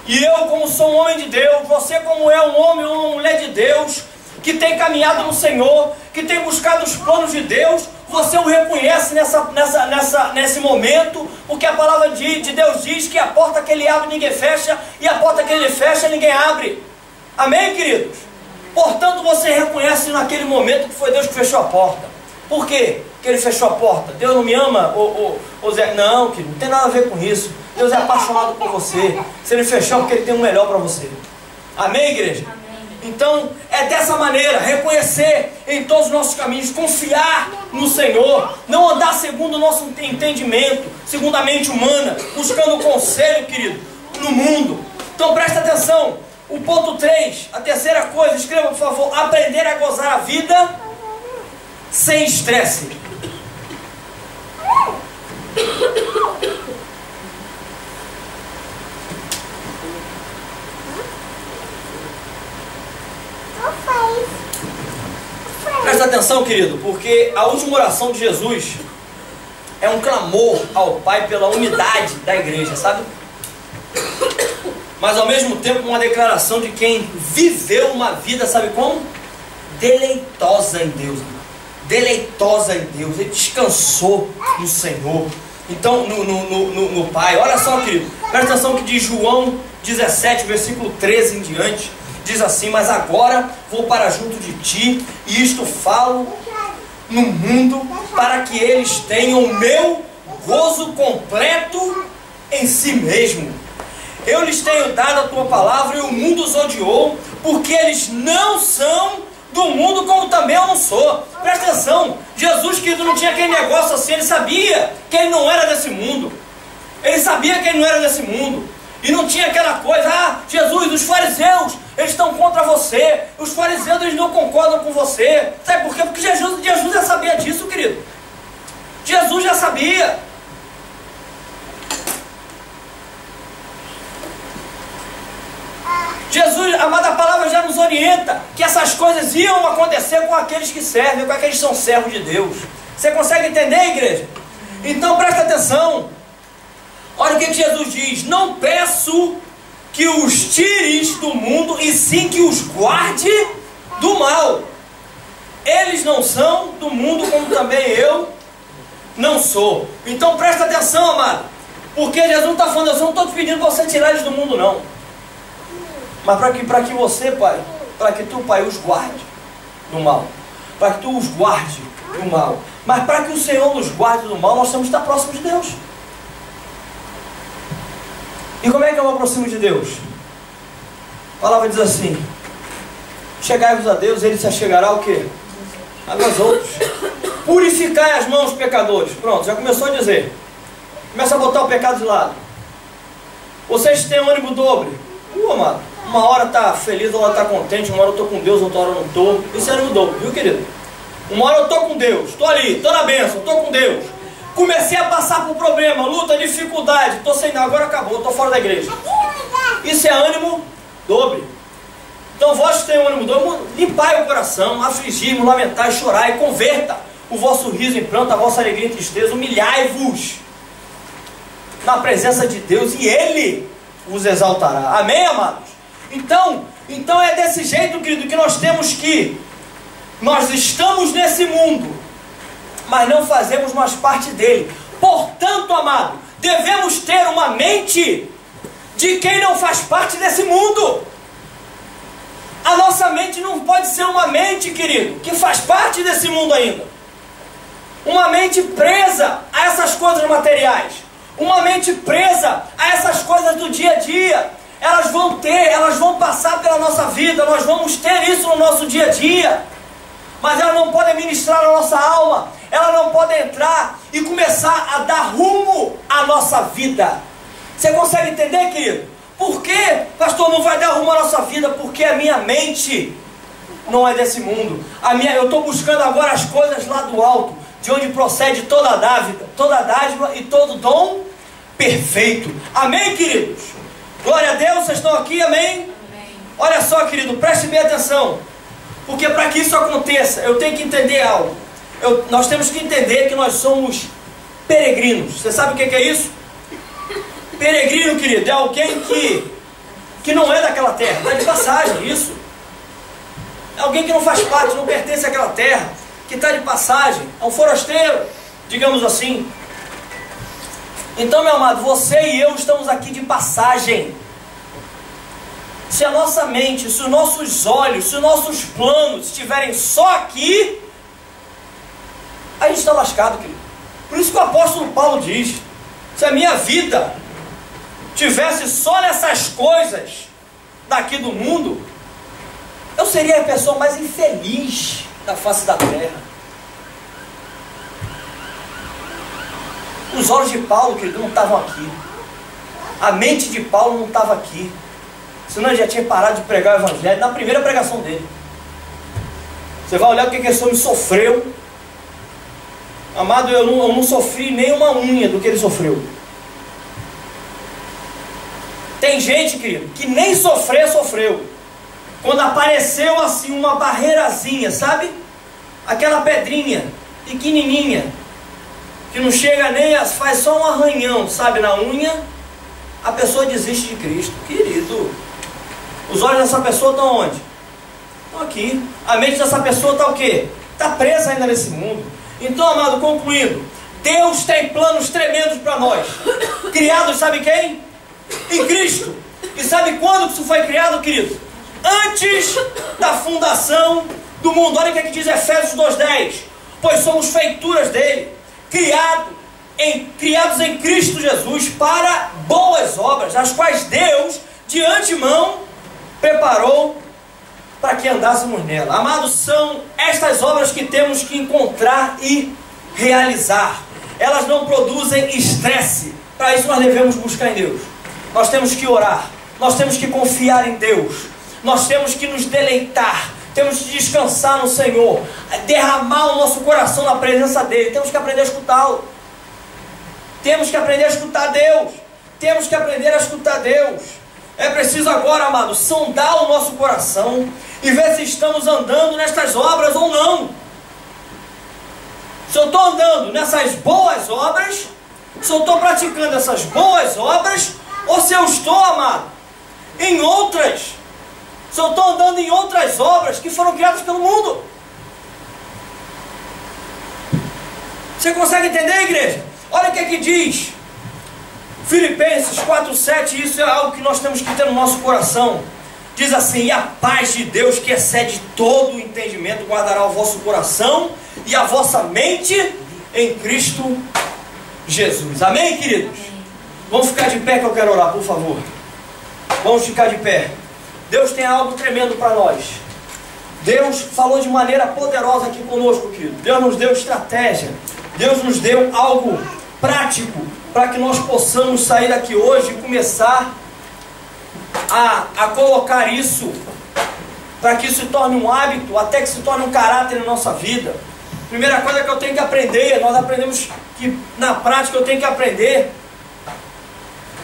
E eu, como sou um homem de Deus, você como é um homem ou uma mulher de Deus, que tem caminhado no Senhor, que tem buscado os planos de Deus, você o reconhece nesse momento, porque a palavra de Deus diz que a porta que ele abre ninguém fecha, e a porta que ele fecha ninguém abre. Amém, queridos? Portanto, você reconhece naquele momento que foi Deus que fechou a porta. Por quê que ele fechou a porta? Deus não me ama? Ou Zé? Não, querido, não tem nada a ver com isso. Deus é apaixonado por você. Se ele fechou, é porque ele tem o melhor para você. Amém, igreja? Amém. Então, é dessa maneira, reconhecer em todos os nossos caminhos, confiar no Senhor, não andar segundo o nosso entendimento, segundo a mente humana, buscando conselho, querido, no mundo. Então, presta atenção. O ponto 3, a terceira coisa, escreva por favor: aprender a gozar a vida sem estresse. Presta atenção, querido, porque a última oração de Jesus é um clamor ao Pai pela unidade da igreja, sabe? Mas ao mesmo tempo uma declaração de quem viveu uma vida, sabe como? deleitosa em Deus, deleitosa em Deus. Ele descansou no Senhor. Então, no Pai. Olha só, querido, presta atenção que diz João 17, versículo 13 em diante. Diz assim: mas agora vou para junto de ti, e isto falo no mundo, para que eles tenham o meu gozo completo em si mesmo. Eu lhes tenho dado a tua palavra, e o mundo os odiou, porque eles não são do mundo, como também eu não sou. Presta atenção, Jesus, querido, não tinha aquele negócio assim. Ele sabia que ele não era desse mundo. Ele sabia que ele não era desse mundo. E não tinha aquela coisa: ah, Jesus, os fariseus, eles estão contra você. Os fariseus, eles não concordam com você. Sabe por quê? Porque Jesus já sabia disso, querido. Jesus já sabia. Jesus, amada, a palavra já nos orienta que essas coisas iam acontecer com aqueles que servem, com aqueles que são servos de Deus. Você consegue entender, igreja? Então presta atenção. Olha o que Jesus diz: não peço que os tires do mundo, e sim que os guarde do mal. Eles não são do mundo, como também eu não sou. Então presta atenção, amado, porque Jesus não está falando assim: eu não estou te pedindo para você tirar eles do mundo, não. Mas para que você, Pai, para que tu, Pai, os guarde do mal. Para que tu os guarde do mal. Mas para que o Senhor nos guarde do mal, nós temos que estar próximos de Deus. E como é que eu me aproximo de Deus? A palavra diz assim: chegai-vos a Deus, Ele se achegará o quê? A nós outros. Purificai as mãos, pecadores. Pronto, já começou a dizer. Começa a botar o pecado de lado. Vocês têm ânimo dobre. Amado, uma hora está feliz, uma hora está contente, uma hora eu estou com Deus, outra hora eu não estou. Isso é ânimo dobro, viu, querido? Uma hora eu estou com Deus, estou ali, estou na bênção, estou com Deus. Comecei a passar por problema, luta, dificuldade, estou sem nada, agora acabou, estou fora da igreja. Isso é ânimo dobre. Então vós que têm ânimo dobre, limpai o coração, afligimos, lamentai, chorai, converta o vosso riso em pranto, a vossa alegria em tristeza, humilhai-vos na presença de Deus, e Ele vos exaltará. Amém, amados? Então é desse jeito, querido, que nós temos que... Nós estamos nesse mundo, mas não fazemos mais parte dele. Portanto, amado, devemos ter uma mente de quem não faz parte desse mundo. A nossa mente não pode ser uma mente, querido, que faz parte desse mundo ainda. Uma mente presa a essas coisas materiais. Uma mente presa a essas coisas do dia a dia. Elas vão passar pela nossa vida. Nós vamos ter isso no nosso dia a dia. Mas elas não podem ministrar na nossa alma. Elas não podem entrar e começar a dar rumo à nossa vida. Você consegue entender, querido? Por que, pastor, não vai dar rumo à nossa vida? Porque a minha mente não é desse mundo. Eu estou buscando agora as coisas lá do alto, de onde procede toda dádiva e todo dom perfeito. Amém, queridos? Glória a Deus, vocês estão aqui, amém? Amém. Olha só, querido, preste bem atenção. Porque para que isso aconteça, eu tenho que entender algo. Nós temos que entender que nós somos peregrinos. Você sabe o que é isso? Peregrino, querido, é alguém que não é daquela terra, está de passagem, isso. É alguém que não faz parte, não pertence àquela terra, que está de passagem, é um forasteiro, digamos assim. Então, meu amado, você e eu estamos aqui de passagem. Se a nossa mente, se os nossos olhos, se os nossos planos estiverem só aqui, a gente está lascado, querido. Por isso que o apóstolo Paulo diz: se a minha vida tivesse só nessas coisas daqui do mundo, eu seria a pessoa mais infeliz da face da terra. Os olhos de Paulo, querido, não estavam aqui. A mente de Paulo não estava aqui. Senão ele já tinha parado de pregar o evangelho na primeira pregação dele. Você vai olhar o que esse homem sofreu. Amado, eu não sofri nem uma unha do que ele sofreu. Tem gente, querido, que nem sofreu. Quando apareceu assim uma barreirazinha, sabe? Aquela pedrinha pequenininha, que não chega nem, faz só um arranhão, sabe, na unha, a pessoa desiste de Cristo. Querido, os olhos dessa pessoa estão onde? Estão aqui. A mente dessa pessoa está o quê? Está presa ainda nesse mundo. Então, amado, concluindo, Deus tem planos tremendos para nós. Criados, sabe quem? Em Cristo. E sabe quando que isso foi criado, querido? Antes da fundação do mundo. Olha o que diz Efésios 2:10. Pois somos feituras dele, criados em Cristo Jesus para boas obras, as quais Deus de antemão preparou para que andássemos nela. Amados, são estas obras que temos que encontrar e realizar. Elas não produzem estresse. Para isso nós devemos buscar em Deus. Nós temos que orar. Nós temos que confiar em Deus. Nós temos que nos deleitar. Temos que descansar no Senhor. Derramar o nosso coração na presença dEle. Temos que aprender a escutá-lo. Temos que aprender a escutar Deus. Temos que aprender a escutar Deus. É preciso agora, amado, sondar o nosso coração e ver se estamos andando nestas obras ou não. Se eu estou andando nessas boas obras, se eu estou praticando essas boas obras, ou se eu estou, amado, em outras, se eu estou andando em outras obras que foram criadas pelo mundo. Você consegue entender, igreja? Olha o que diz Filipenses 4:7, isso é algo que nós temos que ter no nosso coração. Diz assim: e a paz de Deus, que excede todo o entendimento, guardará o vosso coração e a vossa mente em Cristo Jesus. Amém, queridos? Amém. Vamos ficar de pé que eu quero orar, por favor. Vamos ficar de pé. Deus tem algo tremendo para nós. Deus falou de maneira poderosa aqui conosco, querido. Deus nos deu estratégia. Deus nos deu algo prático para que nós possamos sair daqui hoje e começar a colocar isso, para que isso se torne um hábito, até que se torne um caráter na nossa vida. Primeira coisa que eu tenho que aprender, nós aprendemos que na prática eu tenho que aprender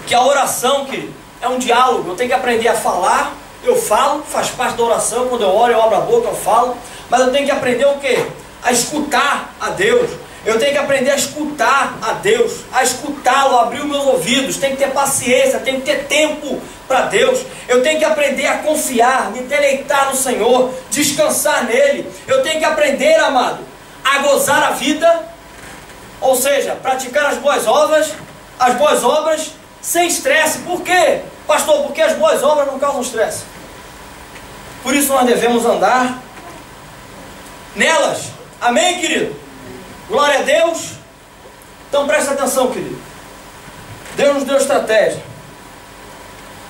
que a oração, querido, é um diálogo. Eu tenho que aprender a falar. Eu falo, faz parte da oração. Quando eu oro, eu abro a boca, eu falo. Mas eu tenho que aprender o quê? A escutar a Deus. Eu tenho que aprender a escutar a Deus, a escutá-lo, abrir os meus ouvidos. Tenho que ter paciência, tenho que ter tempo para Deus. Eu tenho que aprender a confiar, me deleitar no Senhor, descansar nele. Eu tenho que aprender, amado, a gozar a vida, ou seja, praticar as boas obras sem estresse. Por quê, pastor? Porque as boas obras não causam estresse. Por isso nós devemos andar nelas. Amém, querido? Glória a Deus. Então presta atenção, querido. Deus nos deu estratégia.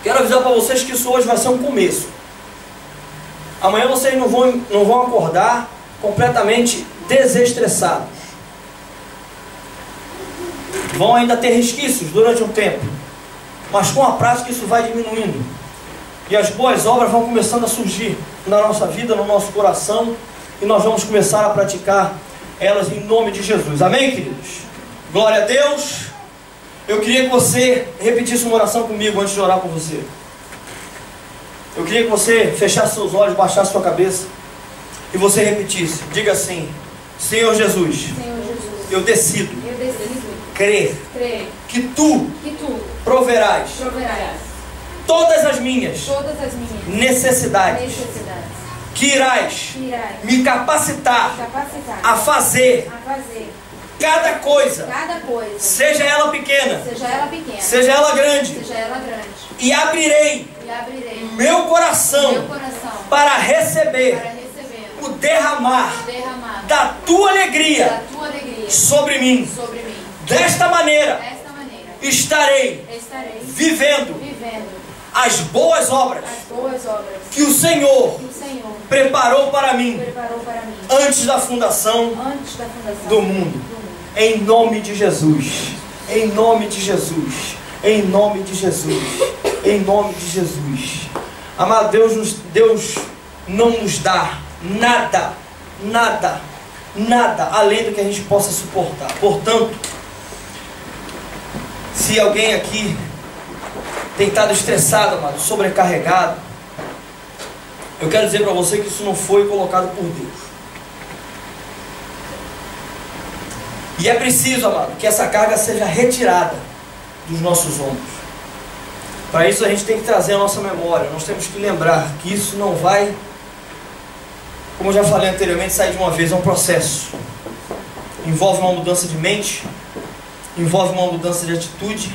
Quero avisar para vocês que isso hoje vai ser um começo. Amanhã vocês não vão acordar completamente desestressados. Vão ainda ter resquícios durante um tempo, mas com a prática isso vai diminuindo. E as boas obras vão começando a surgir na nossa vida, no nosso coração, e nós vamos começar a praticar elas em nome de Jesus. Amém, queridos? Glória a Deus. Eu queria que você repetisse uma oração comigo antes de orar por você. Eu queria que você fechasse seus olhos, baixasse sua cabeça e você repetisse. Diga assim: Senhor Jesus, eu decido crer que Tu proverás todas as minhas necessidades, que irás me capacitar a fazer cada coisa, seja ela pequena, seja ela grande, e abrirei meu coração para receber o derramar da Tua alegria sobre mim. Desta maneira estarei vivendo as boas obras que o Senhor preparou para mim antes da fundação do mundo. Em nome de Jesus. Em nome de Jesus. Em nome de Jesus. Em nome de Jesus. Amado, Deus não nos dá nada além do que a gente possa suportar. Portanto, se alguém aqui tem estado estressado, amado, sobrecarregado, eu quero dizer para você que isso não foi colocado por Deus. E é preciso, amado, que essa carga seja retirada dos nossos ombros. Para isso a gente tem que trazer a nossa memória. Nós temos que lembrar que isso não vai Como eu já falei anteriormente, sair de uma vez é um processo. Envolve uma mudança de mente, envolve uma mudança de atitude,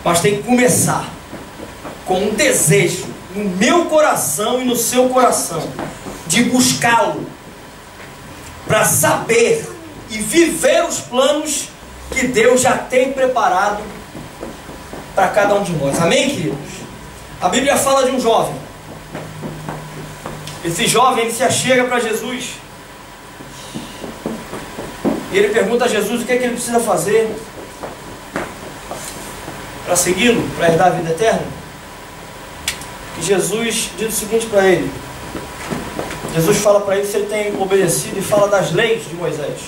mas tem que começar com um desejo no meu coração e no seu coração de buscá-lo, para saber e viver os planos que Deus já tem preparado para cada um de nós. Amém, queridos? A Bíblia fala de um jovem. Esse jovem, ele se achega para Jesus e ele pergunta a Jesus o que é que ele precisa fazer para segui-lo, para herdar a vida eterna. E Jesus diz o seguinte para ele. Jesus fala para ele se ele tem obedecido e fala das leis de Moisés.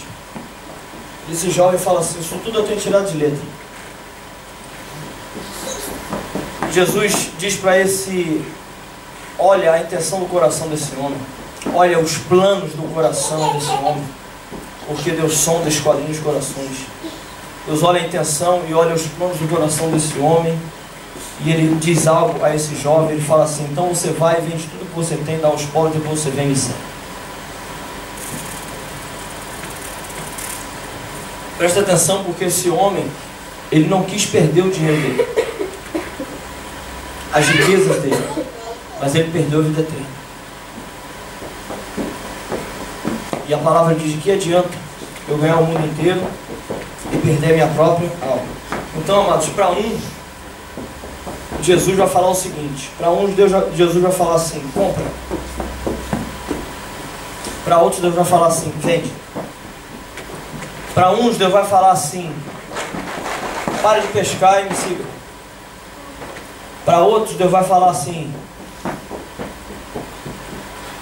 Esse jovem fala assim: isso tudo eu tenho tirado de letra. Jesus diz para esse: olha a intenção do coração desse homem, olha os planos do coração desse homem, porque Deus sonda e esquadrinha os corações. Deus olha a intenção e olha os planos do coração desse homem, e ele diz algo a esse jovem. Ele fala assim: então você vai e vende tudo que você tem, dá aos pobres, depois você vem e segue. Presta atenção, porque esse homem, ele não quis perder o dinheiro dele, as riquezas dele, mas ele perdeu a vida eterna. E a palavra diz: de que adianta eu ganhar o mundo inteiro e perder a minha própria alma? Então, amados, para um, Jesus vai falar o seguinte: para uns Jesus vai falar assim: compra. Para outros Deus vai falar assim: vende. Para uns Deus vai falar assim: pare de pescar e me siga. Para outros Deus vai falar assim: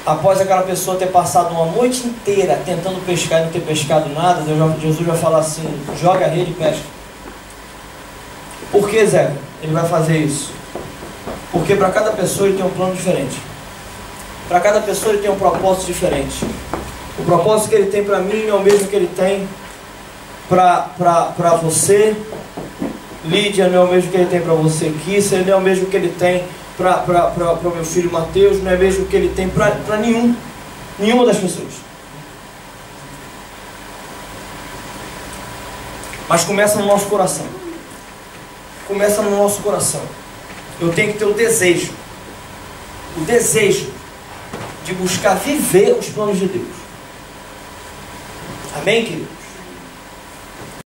após aquela pessoa ter passado uma noite inteira tentando pescar e não ter pescado nada, Jesus vai falar assim: joga a rede e pesca. Por que, Zé? Ele vai fazer isso? Porque para cada pessoa ele tem um plano diferente. Para cada pessoa ele tem um propósito diferente. O propósito que ele tem para mim é o mesmo que ele tem para você, Lídia, não é o mesmo que ele tem para você, Kisser, não é o mesmo que ele tem para o meu filho Mateus, não é o mesmo que ele tem para nenhuma das pessoas. Mas começa no nosso coração. Começa no nosso coração. Eu tenho que ter o desejo de buscar viver os planos de Deus. Amém, querido?